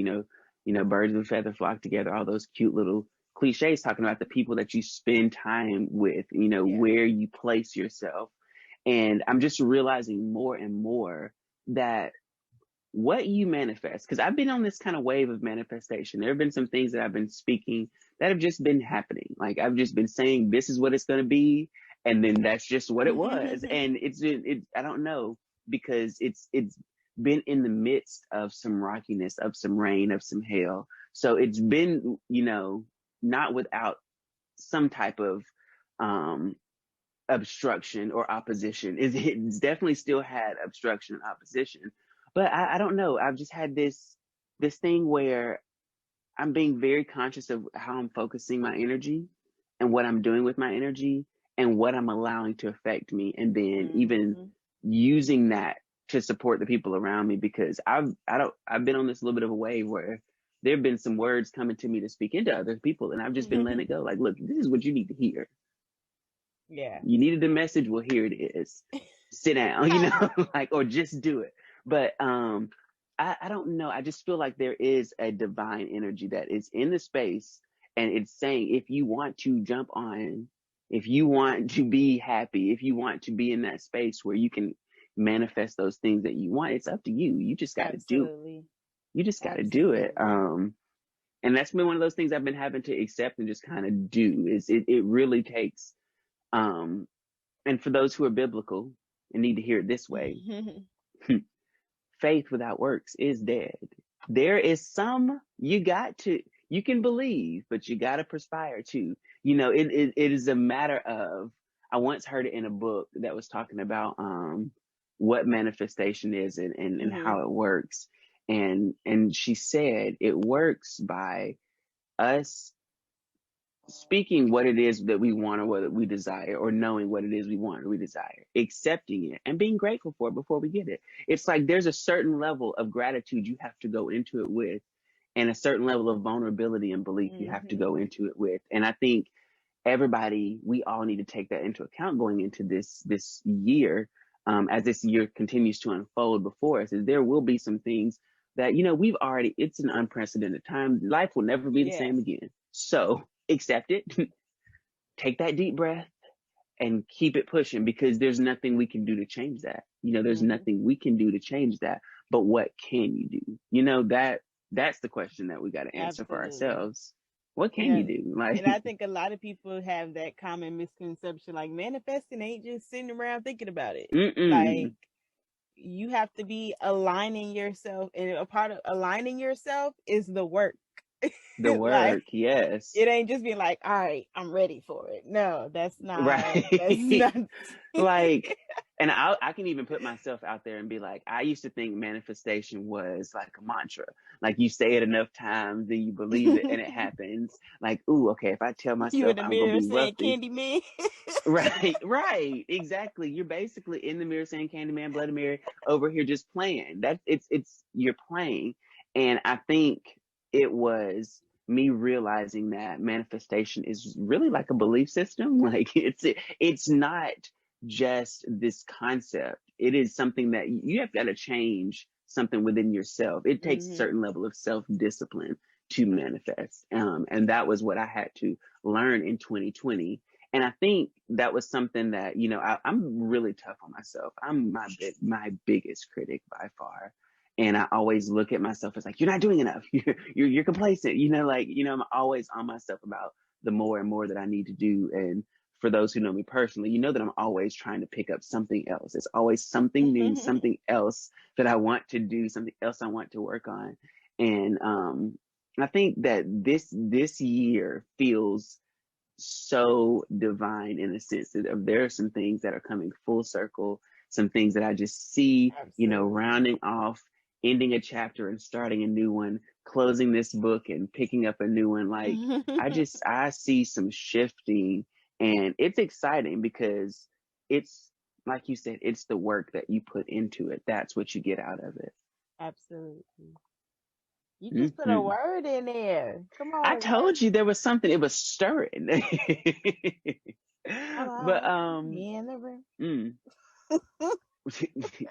birds of a feather flock together, all those cute little cliches talking about the people that you spend time with, Yeah. where you place yourself. And I'm just realizing more and more that what you manifest, because I've been on this kind of wave of manifestation. There have been some things that I've been speaking that have just been happening. Like, I've just been saying, this is what it's going to be. And then that's just what it was. And I don't know, because it's been in the midst of some rockiness, of some rain, of some hail. So it's been, not without some type of, um, obstruction or opposition. It's definitely still had obstruction and opposition, but I don't know. I've just had this thing where I'm being very conscious of how I'm focusing my energy and what I'm doing with my energy and what I'm allowing to affect me, and then even Hmm. using that to support the people around me, because I've been on this little bit of a wave where there have been some words coming to me to speak into other people, and I've just been letting it go. Like, look, this is what you need to hear. Yeah. You needed the message. Well, here it is. Sit down, like, or just do it. But I don't know. I just feel like there is a divine energy that is in the space, and it's saying, if you want to jump on, if you want to be happy, if you want to be in that space where you can manifest those things that you want, it's up to you. You just got to do. Absolutely. You just got to do it. Absolutely. And that's been one of those things I've been having to accept and just kind of do. Is it really takes, um and for those who are biblical and need to hear it this way, faith without works is dead. There is some, you can believe, but you got to perspire too. It is a matter of, I once heard it in a book that was talking about what manifestation is, and Hmm. how it works. And she said it works by us speaking what it is that we want or what we desire, or knowing what it is we want or we desire, accepting it and being grateful for it before we get it. It's like there's a certain level of gratitude you have to go into it with, and a certain level of vulnerability and belief you have to Hmm. go into it with. And I think we all need to take that into account going into this year, as this year continues to unfold before us. Is there will be some things that, it's an unprecedented time. Life will never be the Yes. same again. So accept it, take that deep breath, and keep it pushing, because there's nothing we can do to change that. There's Hmm. nothing we can do to change that. But what can you do? That's the question that we got to answer for Absolutely. ourselves. What You can you know, do? and Like, I think a lot of people have that common misconception, like manifesting ain't just sitting around thinking about it. Like, mm-mm, you have to be aligning yourself, and a part of aligning yourself is the work. the Like, work, yes. it ain't just being like, all right, I'm ready for it. No, that's Right. not. Like, and I can even put myself out there and be like, I used to think manifestation was like a mantra. Like, you say it enough times, then you believe it and it happens. Like, ooh, okay, if I tell You in myself the I'm gonna mirror be saying wealthy. candy man. Right, right, exactly. You're basically in the mirror saying Candyman, Bloody Mary, over here just playing. It's you're playing. And I think it was me realizing that manifestation is really like a belief system. Like, it's not just this concept. It is something that you have got to change something within yourself. It takes a Hmm. certain level of self-discipline to manifest. And that was what I had to learn in 2020. And I think that was something that, I'm really tough on myself. I'm my biggest critic by far. And I always look at myself as like, you're not doing enough. You're complacent. Like, I'm always on myself about the more and more that I need to do. And for those who know me personally, you know that I'm always trying to pick up something else. It's always something new, something else that I want to do, something else I want to work on. And I think that this year feels so divine in a sense that there are some things that are coming full circle, some things that I just see, rounding off, ending a chapter and starting a new one, closing this book and picking up a new one. Like I see some shifting, and it's exciting because it's like you said, it's the work that you put into it. That's what you get out of it. Absolutely. You just put a word in there. Come on. I told you there was something. It was stirring. But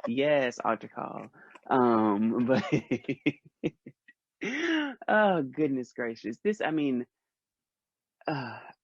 yes, altar call. But oh goodness gracious.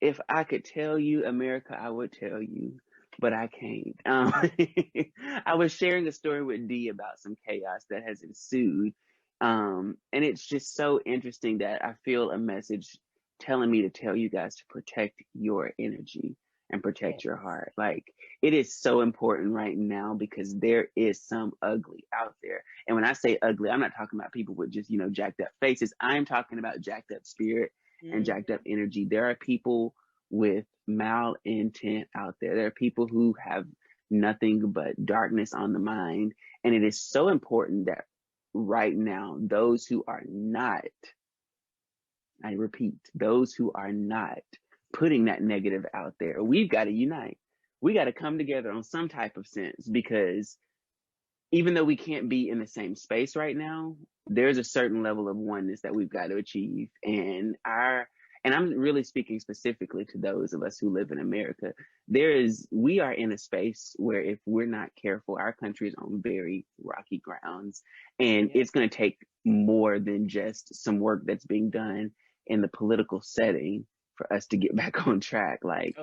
If I could tell you, America, I would tell you, but I can't. I was sharing a story with Dee about some chaos that has ensued. And it's just so interesting that I feel a message telling me to tell you guys to protect your energy and protect your heart. Like, it is so important right now because there is some ugly out there. And when I say ugly, I'm not talking about people with just, jacked up faces. I'm talking about jacked up spirit and jacked up energy. There are people with malintent out there. There are people who have nothing but darkness on the mind. And it is so important that right now, those who are not, I repeat, those who are not putting that negative out there, we've got to unite. We got to come together on some type of sense, because even though we can't be in the same space right now, there's a certain level of oneness that we've got to achieve. And I'm really speaking specifically to those of us who live in America. We are in a space where if we're not careful, our country is on very rocky grounds, and it's going to take more than just some work that's being done in the political setting for us to get back on track. Like,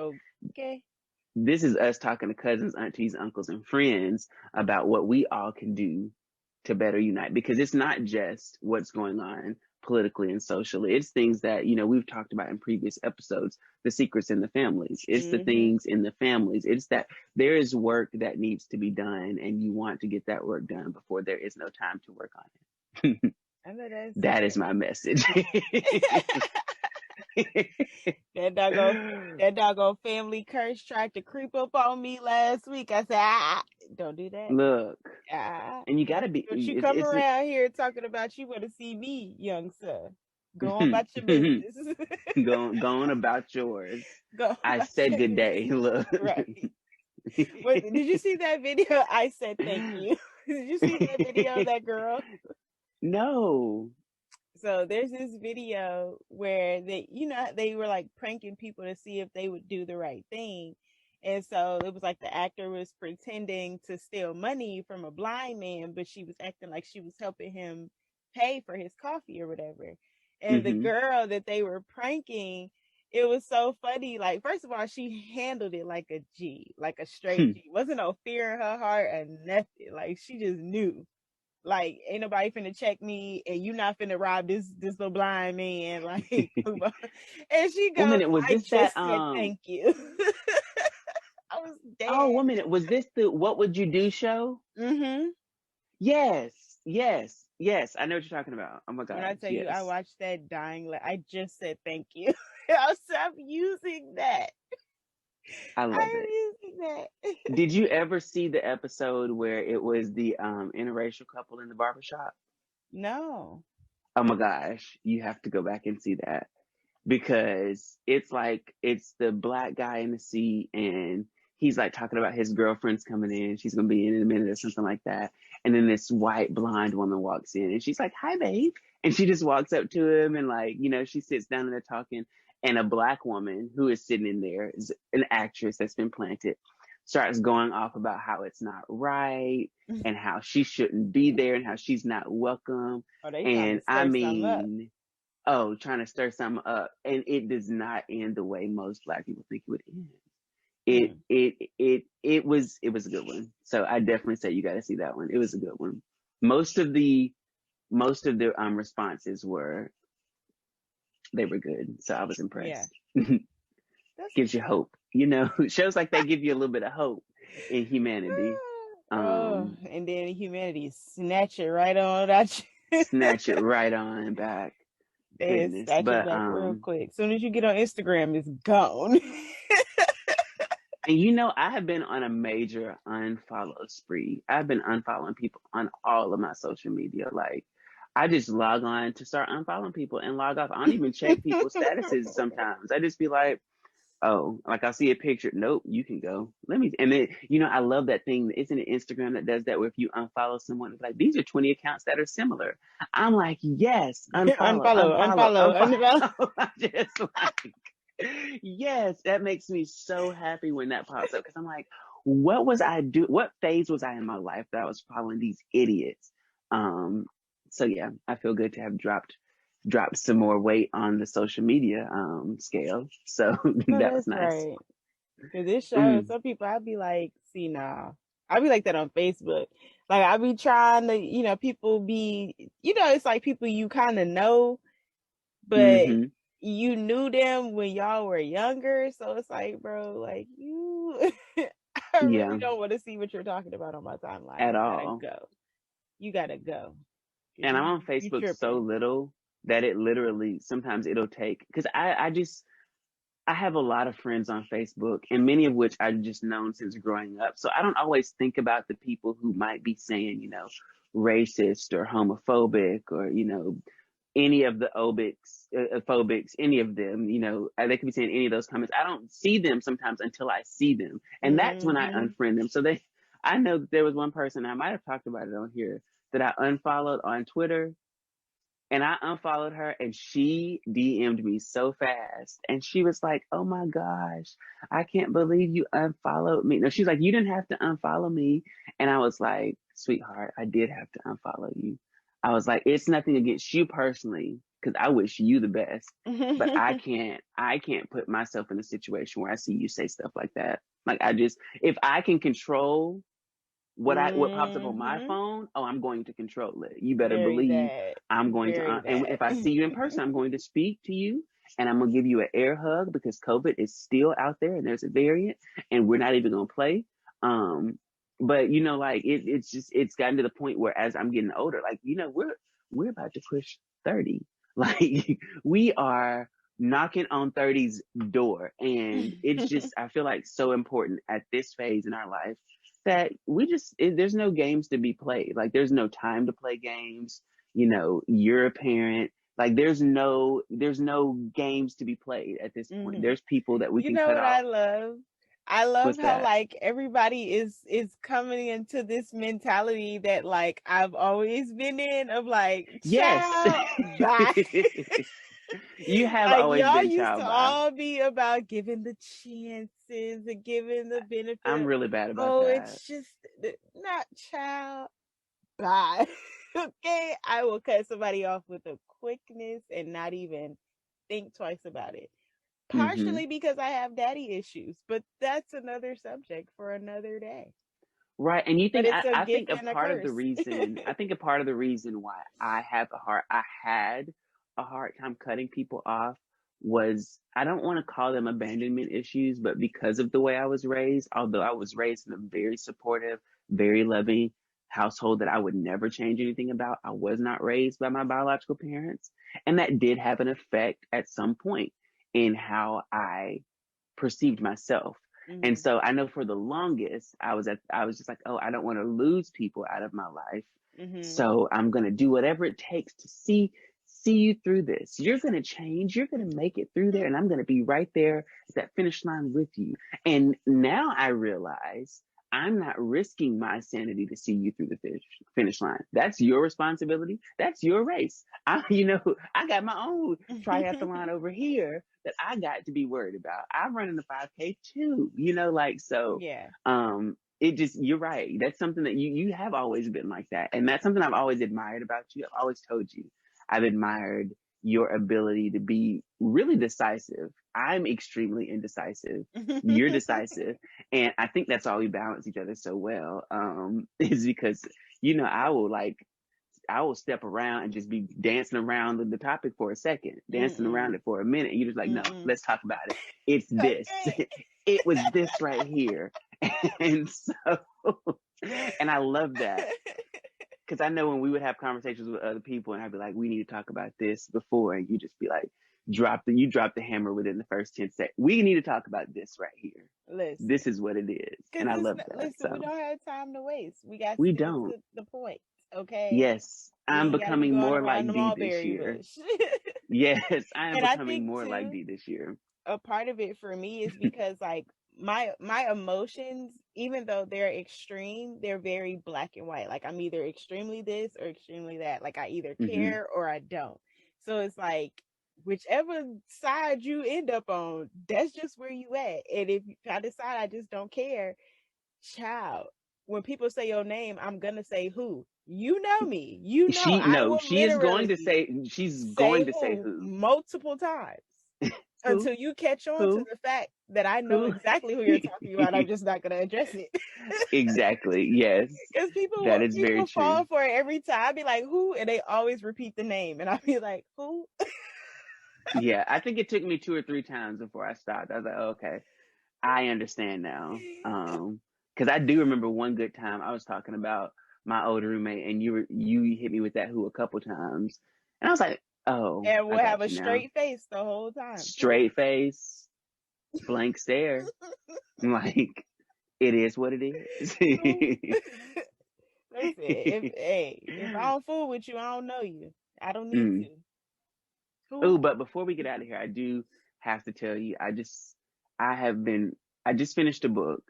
this is us talking to cousins, aunties, uncles, and friends about what we all can do to better unite, because it's not just what's going on politically and socially. It's things that, we've talked about in previous episodes, the secrets in the families. It's the things in the families. It's that there is work that needs to be done, and you want to get that work done before there is no time to work on it. That is my message. That doggone family curse tried to creep up on me last week. I said, don't do that. Look, and you gotta be. Don't you come around here talking about you want to see me, young sir. Go on about your business. go on about yours. I said good day. Look. Right. Wait, did you see that video? I said thank you. Did you see that video of that girl? No. So there's this video where they were like pranking people to see if they would do the right thing. And so it was like the actor was pretending to steal money from a blind man, but she was acting like she was helping him pay for his coffee or whatever. And the girl that they were pranking, it was so funny. Like, first of all, she handled it like a G, like a straight G. Wasn't no fear in her heart or nothing. Like, she just knew. Like, ain't nobody finna check me, and you not finna rob this little blind man. Like, and she goes, was this said thank you. I was dead. Oh, 1 minute. Was this the What Would You Do show? Yes. I know what you're talking about. Oh my God. When I tell you, I watched that dying. I just said thank you. I'll stop using that. I love it. Did you ever see the episode where it was the interracial couple in the barbershop? No. Oh my gosh, you have to go back and see that, because it's the black guy in the seat, and he's like talking about his girlfriend's coming in. She's gonna be in a minute or something like that. And then this white blonde woman walks in, and she's like, "Hi, babe," and she just walks up to him, and she sits down and they're talking. And a black woman who is sitting in there, is an actress that's been planted, starts going off about how it's not right and how she shouldn't be there and how she's not welcome. And trying to stir something up. And it does not end the way most black people think it would end. It was a good one. So I definitely say you got to see that one. It was a good one. Most of the responses were they were good. So I was Yeah. impressed. That's Gives what's you up. hope, shows like they give you a little bit of hope in humanity. Oh, and then humanity snatch it right on at you. Snatch it right on back. They Goodness. snatch it But back real quick. As soon as you get on Instagram, it's gone. and I have been on a major unfollow spree. I've been unfollowing people on all of my social media. Like, I just log on to start unfollowing people and log off. I don't even check people's statuses sometimes. I just be like, oh, like I'll see a picture. Nope, you can go. And then, I love that thing. Isn't it Instagram that does that where if you unfollow someone, it's like, these are 20 accounts that are similar. I'm like, yes, unfollow, Unfollow, unfollow, unfollow, unfollow. unfollow. I'm just like, yes, that makes me so happy when that pops up because I'm like, what was I do? What phase was I in my life that I was following these idiots? So yeah, I feel good to have dropped some more weight on the social media scale. So No, that was that's nice. right. Because it shows Mm, some people, I'd be like, see, nah. I'd be like that on Facebook. Like, I'd be trying to, people be, it's like people you kind of know, but hmm you knew them when y'all were younger. So it's like, bro, like, I really Yeah, don't want to see what you're talking about on my timeline. at You gotta all. go. You gotta go. Because And I'm you, on you Facebook so tripping. little that it literally sometimes it'll take because I have a lot of friends on Facebook, and many of which I've just known since growing up. So I don't always think about the people who might be saying, racist or homophobic or, any of the phobics, any of them, they could be saying any of those comments. I don't see them sometimes until I see them. And that's when I Mm-hmm. unfriend them. So I know that there was one person, I might have talked about it on here, that I unfollowed on Twitter, and I unfollowed her and she DM'd me so fast. And she was like, oh my gosh, I can't believe you unfollowed me. No, she's like, you didn't have to unfollow me. And I was like, sweetheart, I did have to unfollow you. I was like, it's nothing against you personally, because I wish you the best. But I can't put myself in a situation where I see you say stuff like that. Like if I can control what pops up on my Mm-hmm. phone, oh, I'm going to control it. You better Very believe that. I'm going to, Very and that. if I see you in person, I'm going to speak to you and I'm going to give you an air hug because COVID is still out there and there's a variant and we're not even going to play. But like it's gotten to the point where as I'm getting older, like, we're about to push 30. Like we are knocking on 30's door. And it's just, I feel like so important at this phase in our life that there's no games to be played. Like there's no time to play games. You're a parent. Like there's no games to be played at this point. Hmm. There's people that we You can know cut what I off. love? I love What's how that? like everybody is coming into this mentality that like I've always been in of like Yes. child bye. You have Like always y'all been used to child by. all be about giving the chances and giving the I'm benefit. really bad about Oh, that. it's just not child bye. Okay, I will cut somebody off with a quickness and not even think twice about it. Hmm Partially because I have daddy issues, but that's another subject for another day. Right. And you But think it's a I gift think a and a part of the curse. reason I think a part of the reason why I had a hard time cutting people off was I don't want to call them abandonment issues, but because of the way I was raised, although I was raised in a very supportive, very loving household that I would never change anything about, I was not raised by my biological parents. And that did have an effect at some point in how I perceived myself. And Hmm. so I know for the longest, I was just like, oh, I don't want to lose people out of my life. Hmm. So I'm going to do whatever it takes to see you through this. You're going to change. You're going to make it through there. And I'm going to be right there at that finish line with you. And now I realize I'm not risking my sanity to see you through the finish line. That's your responsibility. That's your race. I got my own triathlon over here that I got to be worried about. I'm running the 5K too, like so. Yeah. It just you're right. That's something that you have always been like that, and that's something I've always admired about you. I've always told you I've admired your ability to be really decisive. I'm extremely indecisive. You're decisive, and I think that's why we balance each other so well. Is because I will like will step around and just be dancing around the topic for a second, dancing around it for a minute. And you're just like, no, let's talk about it. It's this. Okay. It was this right here. And so, and I love that. Because I know when we would have conversations with other people and I'd be like, we need to talk about this before, and you just be like, drop the hammer within the first 10 seconds. We need to talk about this right here. Listen, this is what it is. And I love that. Listen, So we don't have time to waste. We got we to get don't. to the point. Okay. Yes. We I'm ain't gotta be becoming going more around like the D this mulberry year. bush. Yes, I am And I becoming think more like too, D this year. a part of it for me is because like my emotions, even though they're extreme, they're very black and white. Like I'm either extremely this or extremely that. Like I either hmm care or I don't. So it's like whichever side you end up on, that's just where you at. And if I decide I just don't care, child, when people say your name, I'm gonna say who. You know me. You know She I no, will she is going to literally say she's say going to say who who. multiple times Who? until you catch on to Who? the fact that I know Who? exactly who you're talking about. I'm just not gonna address it. Exactly. Yes. Because That is very people true. fall for it every time. I'd be like, who? And they always repeat the name. And I'd be like, who? Yeah, I think it took me 2 or 3 times before I stopped. I was like, oh, okay, I understand now. Because I do remember one good time I was talking about my old roommate, and you hit me with that who a couple times, and I was like, oh, And I we'll have got a you now. straight face the whole time, too. Straight face, blank stare. Like, it is what it is. Who? Listen, if I don't fool with you, I don't know you. I don't need mm. to. Oh, Who? but before we get out of here, I do have to tell you, I have been, I just finished a book,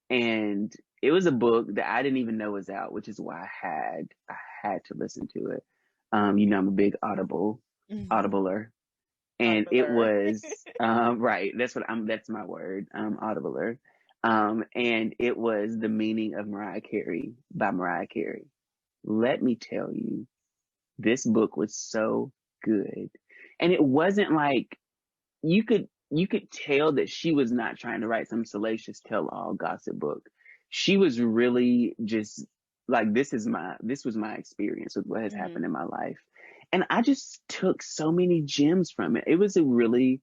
and it was a book that I didn't even know was out, which is why I had to listen to it. I'm a big audibler, and it Popular. was right. That's my word, audibler. And it was The Meaning of Mariah Carey by Mariah Carey. Let me tell you, this book was so good, and it wasn't like you could tell that she was not trying to write some salacious tell-all gossip book. She was really just like, this was my experience with what has Hmm. happened in my life. And I just took so many gems from it. It was a really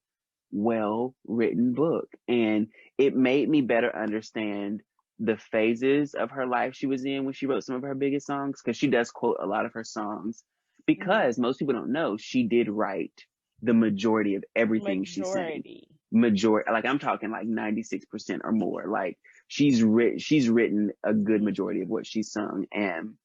well written book, and it made me better understand the phases of her life she was in when she wrote some of her biggest songs, because she does quote a lot of her songs, Hmm. because most people don't know she did write the majority of everything she sang. Majority. Majority, like I'm talking like 96% or more. Like she's written a good majority of Hmm. what she sung. And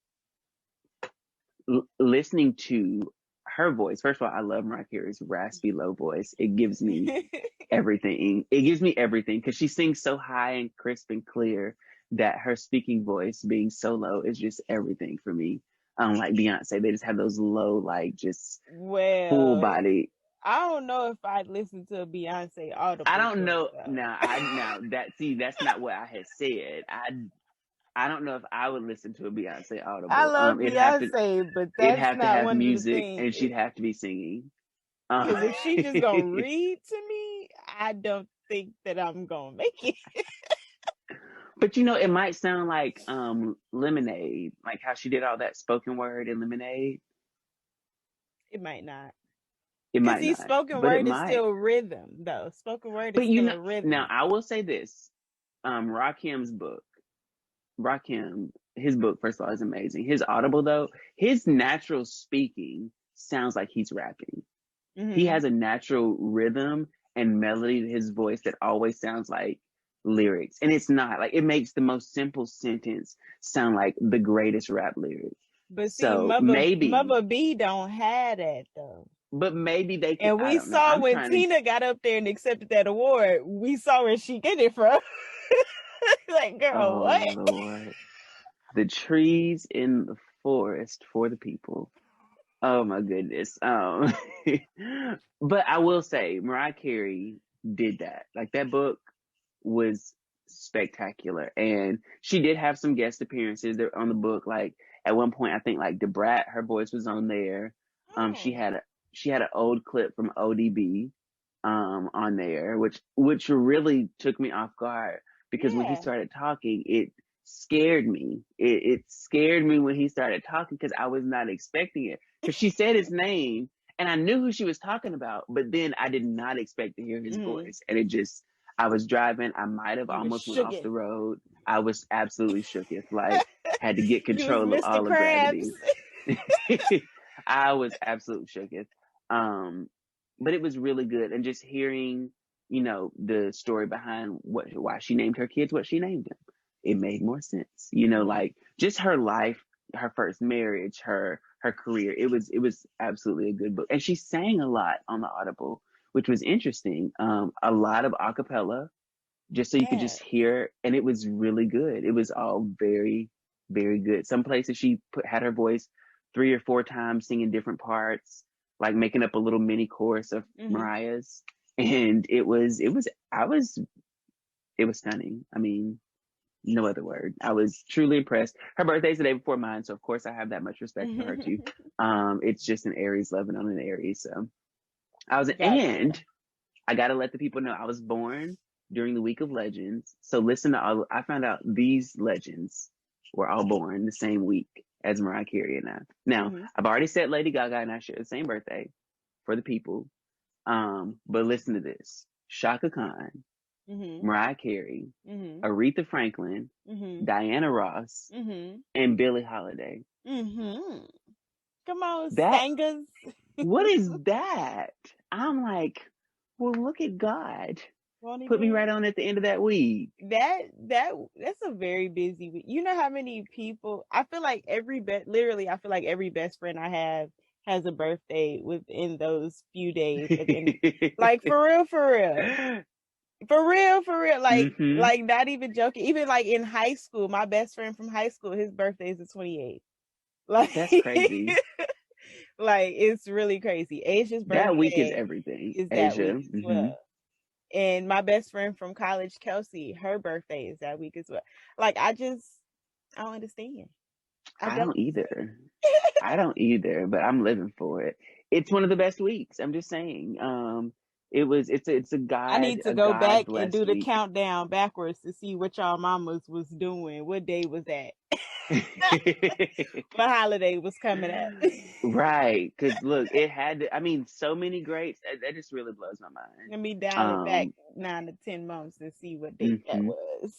listening to her voice, first of all, I love Mariah Carey's raspy low voice. It gives me everything. It gives me everything, because she sings so high and crisp and clear that her speaking voice being so low is just everything for me. Like Beyonce, they just have those low, like just full Well, body. I don't know if I'd listen to a Beyonce I audible don't book know. though. Now that's not what I had said. I don't know if I would listen to a Beyonce I audible. love It'd have to Beyonce, but it'd that's have to not have one of the music, things. and she'd have to be singing. Uh, Because if she just gonna read to me, I don't think that I'm gonna make it. but it might sound like Lemonade, like how she did all that spoken word in Lemonade. It might not. It Because might see, not, spoken but it word is might. still rhythm, though. Spoken word is But still a now rhythm. I will say this: Rakim's book, his book, first of all, is amazing. His audible, though, his natural speaking sounds like he's rapping. He Hmm. has a natural rhythm and melody to his voice that always sounds like lyrics. And it's not like, it makes the most simple sentence sound like the greatest rap lyric. But see, So maybe, Mother B don't have that though. but maybe they could, And I we don't know. saw I'm when trying to, Tina got up there and accepted that award, we saw where she get it from. Like, girl, oh what? Lord, the trees in the forest for the people. Oh my goodness. But I will say Mariah Carey did that. Like, that book was spectacular, and she did have some guest appearances there on the book. Like, at one point, I think like Debrat, her voice was on there. She Oh, had an old clip from ODB on there, which really took me off guard, because when he yeah. started talking, it scared me. It scared me when he started talking because I was not expecting it. Because she said his name and I knew who she was talking about, but then I did not expect to hear his voice. And I was driving. I might have You was almost went off shooketh. the road. I was absolutely shooketh. Like, had to get You was control of Mr. all of Krabs. gravity. I was absolutely shooketh. But it was really good. And just hearing, the story behind why she named her kids what she named them, it made more sense. Like just her life, her first marriage, her career. It was absolutely a good book. And she sang a lot on the Audible, which was interesting. A lot of a cappella, just so you could Yeah. just hear, and it was really good. It was all very, very good. Some places she had her voice 3 or 4 times singing different parts, like making up a little mini chorus of Mariah's. And it was stunning. I mean, no other word. I was truly impressed. Her birthday's the day before mine, so of course I have that much respect for her too. It's just an Aries loving on an Aries. So and I gotta let the people know I was born during the week of legends. So listen to I found out these legends were all born the same week as Mariah Carey and I. Now, I've already said Lady Gaga and I share the same birthday for the people. But listen to this. Shaka Khan, Mariah Carey, Aretha Franklin, Diana Ross, and Billie Holiday. Come on, singers. What is that? I'm like, well, look at God. Put me right on at the end of that week. That's a very busy week. You know how many people? I feel like literally, I feel like every best friend I have has a birthday within those few days. Like for real, like not even joking. Even like in high school, my best friend from high school, his birthday is the 28th. Like that's crazy. Like it's really crazy. Asia's birthday that week is everything. Is that week as well. And my best friend from college, Kelsey, her birthday is that week as well. Like I don't understand. I don't either. I don't either, but I'm living for it. It's one of the best weeks. I'm just saying. It's a God. I need to go back and do the countdown backwards to see what y'all mamas was doing. What day was that? What holiday was coming up? Right, because look, it had to. I mean, so many greats. That just really blows my mind. Let me dial it back 9 to 10 months and see what date that was.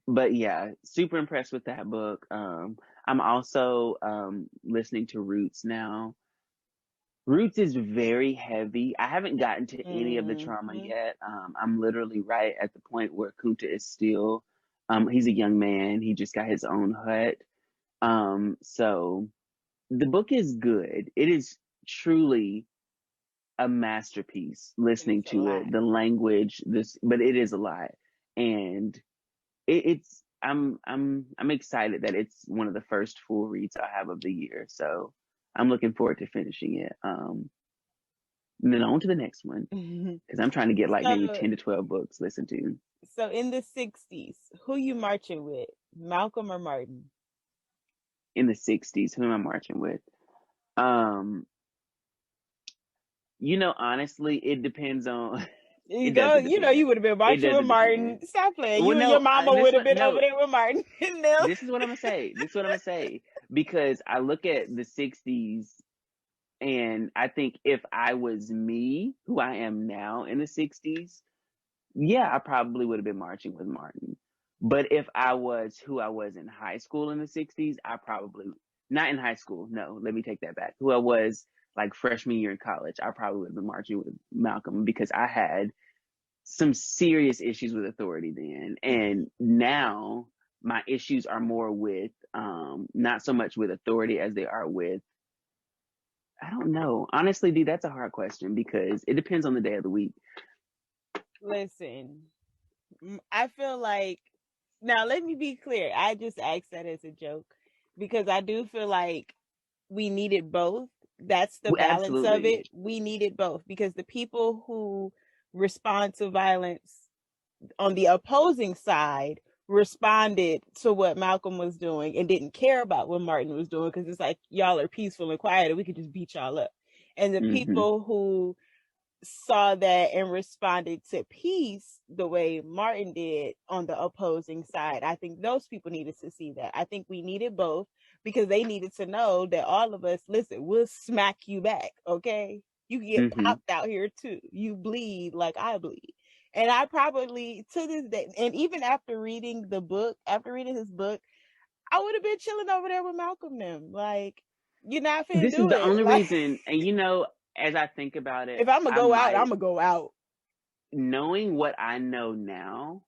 But yeah, super impressed with that book. I'm also listening to Roots now. Roots is very heavy. I haven't gotten to any of the trauma yet. I'm literally right at the point where Kunta is still. He's a young man. He just got his own hut. So the book is good. It is truly a masterpiece. Listening to it, the language, but it is a lot, and I'm excited that it's one of the first full reads I have of the year. So I'm looking forward to finishing it. And then on to the next one because I'm trying to get like maybe 10 to 12 books listened to. So in the 60s, who you marching with, Malcolm or Martin? In the 60s, who am I marching with? Honestly, it depends on. You would have been marching with Martin. Stop playing. You and your mama would have been over there with Martin. This is what I'm gonna say. Because I look at the 60s and I think if I was me, who I am now in the 60s, yeah, I probably would have been marching with Martin. But if I was who I was in high school in the 60s, I probably, not in high school, no, let me take that back. Who I was like freshman year in college, I probably would have been marching with Malcolm because I had some serious issues with authority then. And now my issues are more with, not so much with authority as they are with, I don't know. Honestly, D, that's a hard question because it depends on the day of the week. Listen, I feel like, now let me be clear. I just asked that as a joke because I do feel like we needed both. That's the balance of it. We needed both because the people who respond to violence on the opposing side responded to what Malcolm was doing and didn't care about what Martin was doing because it's like y'all are peaceful and quiet and we could just beat y'all up. And the people who saw that and responded to peace the way Martin did on the opposing side. I think those people needed to see that. I think we needed both because they needed to know that all of us, listen, we'll smack you back, okay? You can get Mm-hmm. popped out here too. You bleed like I bleed. And I probably to this day, and even after reading the book, after reading his book, I would have been chilling over there with Malcolm them. Like, you're not finna This is do the it. only Like, reason, and as I think about it, if I'm gonna I go out, I'm might, gonna go out. knowing what I know now,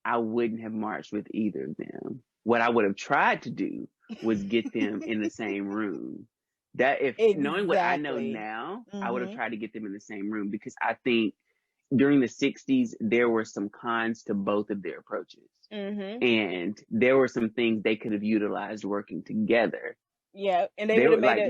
I wouldn't have marched with either of them. What I would have tried to do was get them in the same room. That if knowing what I know Exactly. now, I would have Mm-hmm. tried to get them in the same room because I think during the 60s, there were some cons to both of their approaches. Mm-hmm. And there were some things they could have utilized working together. Yeah, and they They would have were made like,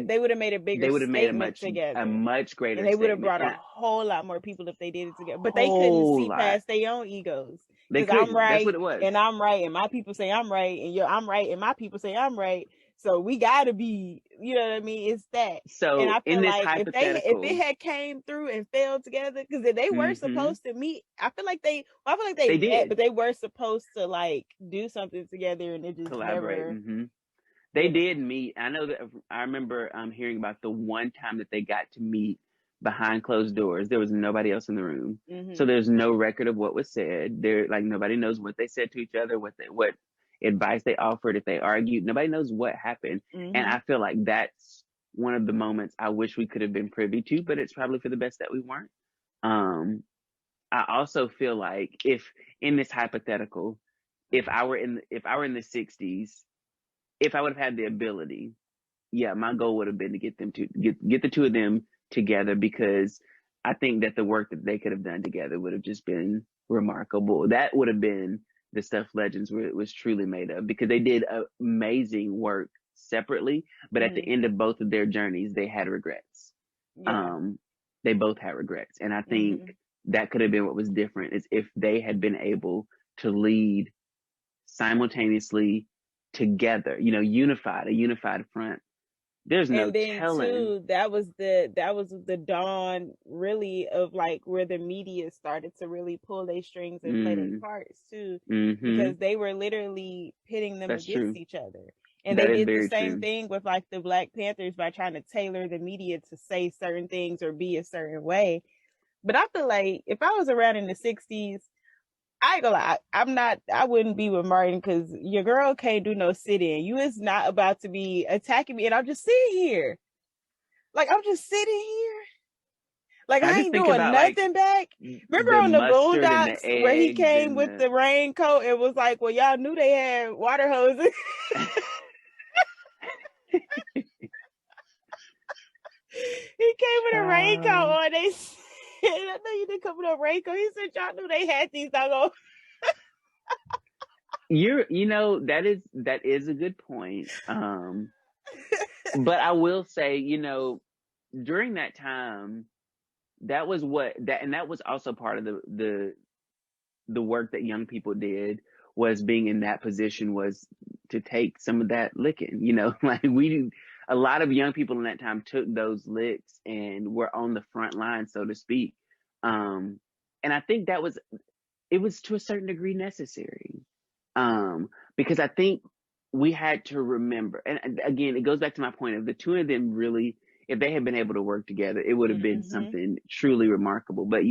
a bigger they would have made statement a together. much And greater they would have statement. brought And a a whole lot more people if they did it together. But they couldn't whole see lot. past their own egos. They Because I'm couldn't. That's what right it was. and I'm right and my people say I'm right and I'm right and my people say I'm right. So we gotta be, you know what I mean? It's that. And So I in feel this like if it hypothetical, had came through and fell together, because they were mm-hmm, supposed to meet, I feel like they they met, did but they were supposed to like do something together and it just collaborate. never, Mm-hmm. They you know. did meet. I know that I remember hearing about the one time that they got to meet behind closed doors. There was nobody else in the room, so Mm-hmm. there's no record of what was said. There, like nobody knows what they said to each other, what advice they offered, if they argued. Nobody knows what happened, and Mm-hmm. I feel like that's one of the moments I wish we could have been privy to, but it's probably for the best that we weren't. Um, I also feel like if in this hypothetical, if I were in the 60s, if I would have had the ability, yeah, my goal would have been to get them to get the two of them together because I think that the work that they could have done together would have just been remarkable. That would have been the stuff Legends was truly made of because they did amazing work separately, but at the Mm-hmm. end of both of their journeys, they had regrets. Yeah. Um, they both had regrets, and I think Mm-hmm. that could have been what was different is if they had been able to lead simultaneously together, a unified front. There's no And then telling. too, that was the dawn really of like where the media started to really pull their strings and play their Mm, parts too, mm-hmm. because they were literally pitting them That's against true. each other. And they That is did the very same true. thing with like the Black Panthers by trying to tailor the media to say certain things or be a certain way. But I feel like if I was around in the 60s, I ain't gonna lie, I wouldn't be with Martin because your girl can't do no sit in. You is not about to be attacking me, and I'm just sitting here. Like, I'm just sitting here. Like, I I just ain't think doing about like nothing back. Remember the on the mustard and the Boondocks where he eggs came and with the the raincoat and was like, well, y'all knew they had water hoses. He came with a raincoat child. on. They said, I know you didn't come with a raincoat. He said, y'all knew they had these doggone. That is a good point. But I will say, during that time, that was also part of the work that young people did was being in that position was to take some of that licking, like a lot of young people in that time took those licks and were on the front line, so to speak. And I think it was to a certain degree necessary. Because I think we had to remember, and again, it goes back to my point of the two of them really, if they had been able to work together, it would have been Mm-hmm. something truly remarkable. But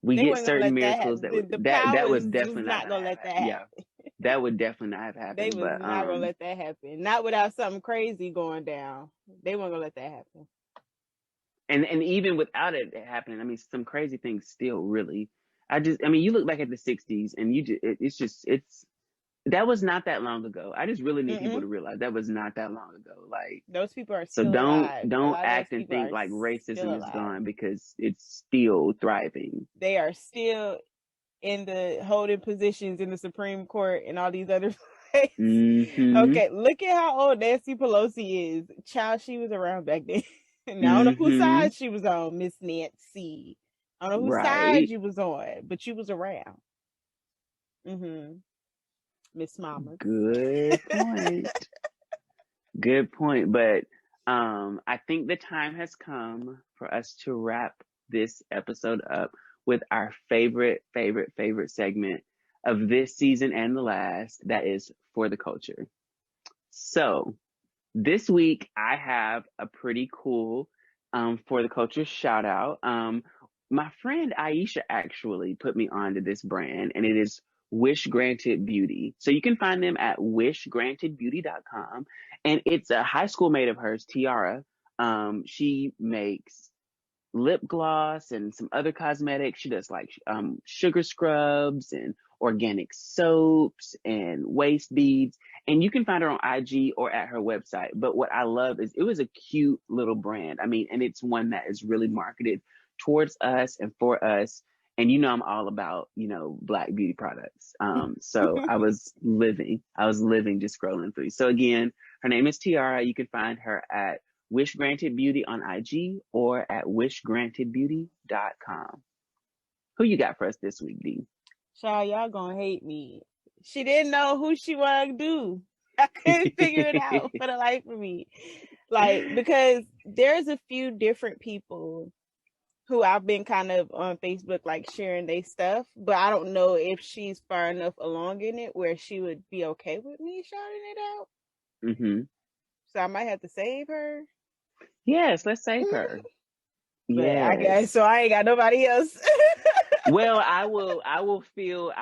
we They get weren't gonna certain let that miracles happen. that The that was powers was definitely not not gonna gonna have let happened. that Yeah, happen. that would definitely not have They happened. was But not gonna let that happen. Not without something crazy going down. They weren't gonna let that happen. and even without it happening, I mean, some crazy things still really. I mean, you look back at the '60s, and it's that was not that long ago. I just really need people Mm-mm. to realize that was not that long ago. Like, Those people are so still don't alive. A don't lot of those act and people think are like still racism is alive. gone because it's still thriving. They are still in the holding positions in the Supreme Court and all these other places. Mm-hmm. Okay, look at how old Nancy Pelosi is. Child, she was around back then. Now, I don't know whose Mm-hmm. side she was on, Miss Nancy. I don't know whose side Right. you was on, but you was around. Mm-hmm. Miss Mama. Good point. Good point. But I think the time has come for us to wrap this episode up with our favorite segment of this season and the last, that is For the Culture. So this week I have a pretty cool For the Culture shout out. My friend Aisha actually put me onto this brand, and it is Wish Granted Beauty. So you can find them at wishgrantedbeauty.com. And it's a high school mate of hers, Tiara. She makes lip gloss and some other cosmetics. She does like sugar scrubs and organic soaps and waist beads. And you can find her on IG or at her website. But what I love is it was a cute little brand. I mean, and it's one that is really marketed towards us and for us. And I'm all about, Black beauty products. So I was living just scrolling through. So again, her name is Tiara. You can find her at Wish Granted Beauty on IG or at wishgrantedbeauty.com. Who you got for us this week, D? Child, y'all gonna hate me. She didn't know who she wanted to do. I couldn't figure it out for the life of me. Like, because there's a few different people who I've been kind of on Facebook, like sharing their stuff, but I don't know if she's far enough along in it where she would be okay with me shouting it out. Mm-hmm. So I might have to save her. Yes, let's save her. Yeah, I guess so. I ain't got nobody else. Well, I will fill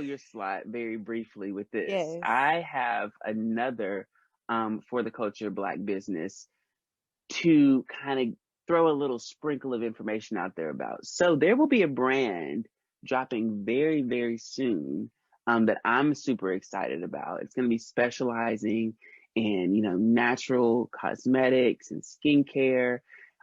your slot very briefly with this. Yes. I have another For the Culture Black business to kind of throw a little sprinkle of information out there about. So there will be a brand dropping very, very soon that I'm super excited about. It's going to be specializing in, natural cosmetics and skincare,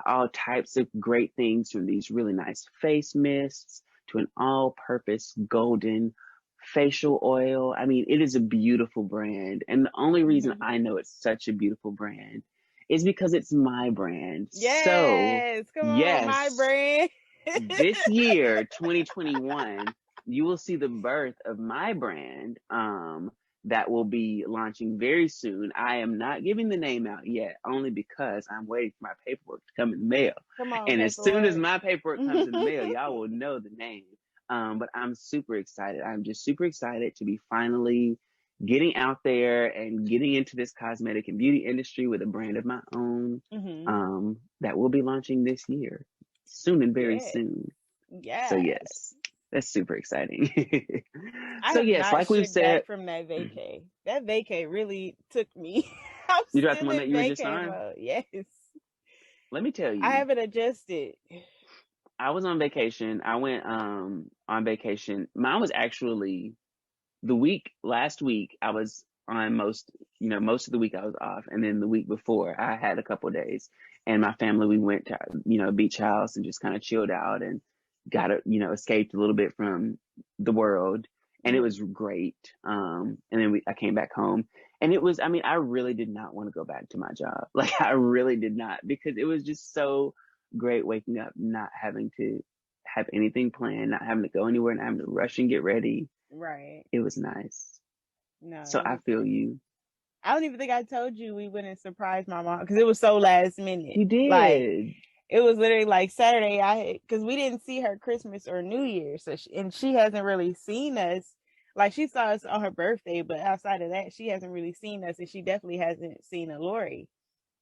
all types of great things, from these really nice face mists to an all-purpose golden facial oil. I mean, it is a beautiful brand. And the only reason I know it's such a beautiful brand is because it's my brand. Yes, so, come on, my brand. This year, 2021, you will see the birth of my brand that will be launching very soon. I am not giving the name out yet, only because I'm waiting for my paperwork to come in the mail. Come on, and as soon as my paperwork comes in the mail, y'all will know the name. But I'm super excited. I'm just super excited to be finally getting out there and getting into this cosmetic and beauty industry with a brand of my own that will be launching this year, soon and very soon. Yeah. So yes, that's super exciting. So yes, like we've said, from that vacay. That vacay really took me. You got the one that you were just on? Yes. Let me tell you, I haven't adjusted. I was on vacation. I went on vacation. Mine was actually last week I was on most of the week I was off. And then the week before I had a couple of days, and my family, we went to, a beach house and just kind of chilled out and got escaped a little bit from the world. And it was great. And then I came back home, and it was, I really did not want to go back to my job. Like, I really did not, because it was just so great waking up, not having to have anything planned, not having to go anywhere, and having to rush and get ready. Right. It was nice. No. So I feel you. I don't even think I told you we went and surprised my mom, because it was so last minute. You did. Like, it was literally like Saturday. Because we didn't see her Christmas or New Year, so she hasn't really seen us. Like, she saw us on her birthday, but outside of that, she hasn't really seen us, and she definitely hasn't seen Lori.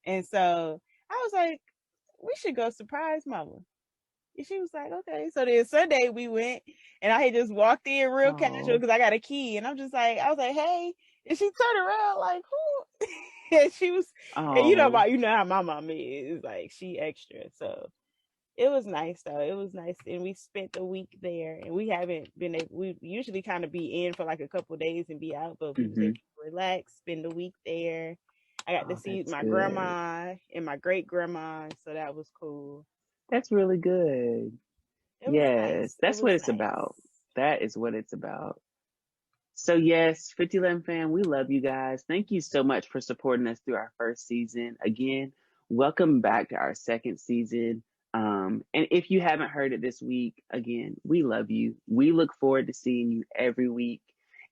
And so I was like, we should go surprise Mama. And she was like, okay. So then Sunday we went, and I had just walked in real casual because I got a key, and I was like, hey, and she turned around like, who? And she was, and you know how my mom is, like, she extra. So it was nice though. It was nice, and we spent a week there, and we haven't been able. We usually kind of be in for like a couple of days and be out, but we was able to relax, spend a week there. I got to see my grandma and my great grandma, so that was cool. That's really good. Yes, that's what it's about. That is what it's about. So yes, 5011 fam, we love you guys. Thank you so much for supporting us through our first season. Again, welcome back to our second season. And if you haven't heard it this week, again, we love you. We look forward to seeing you every week.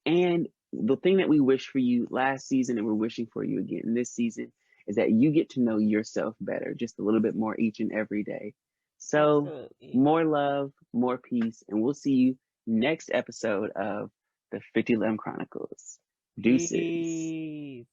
And the thing that we wish for you last season, and we're wishing for you again this season, is that you get to know yourself better, just a little bit more each and every day. So Absolutely. more love, more peace, and we'll see you next episode of the 50 Limb Chronicles. Deuces. Peace.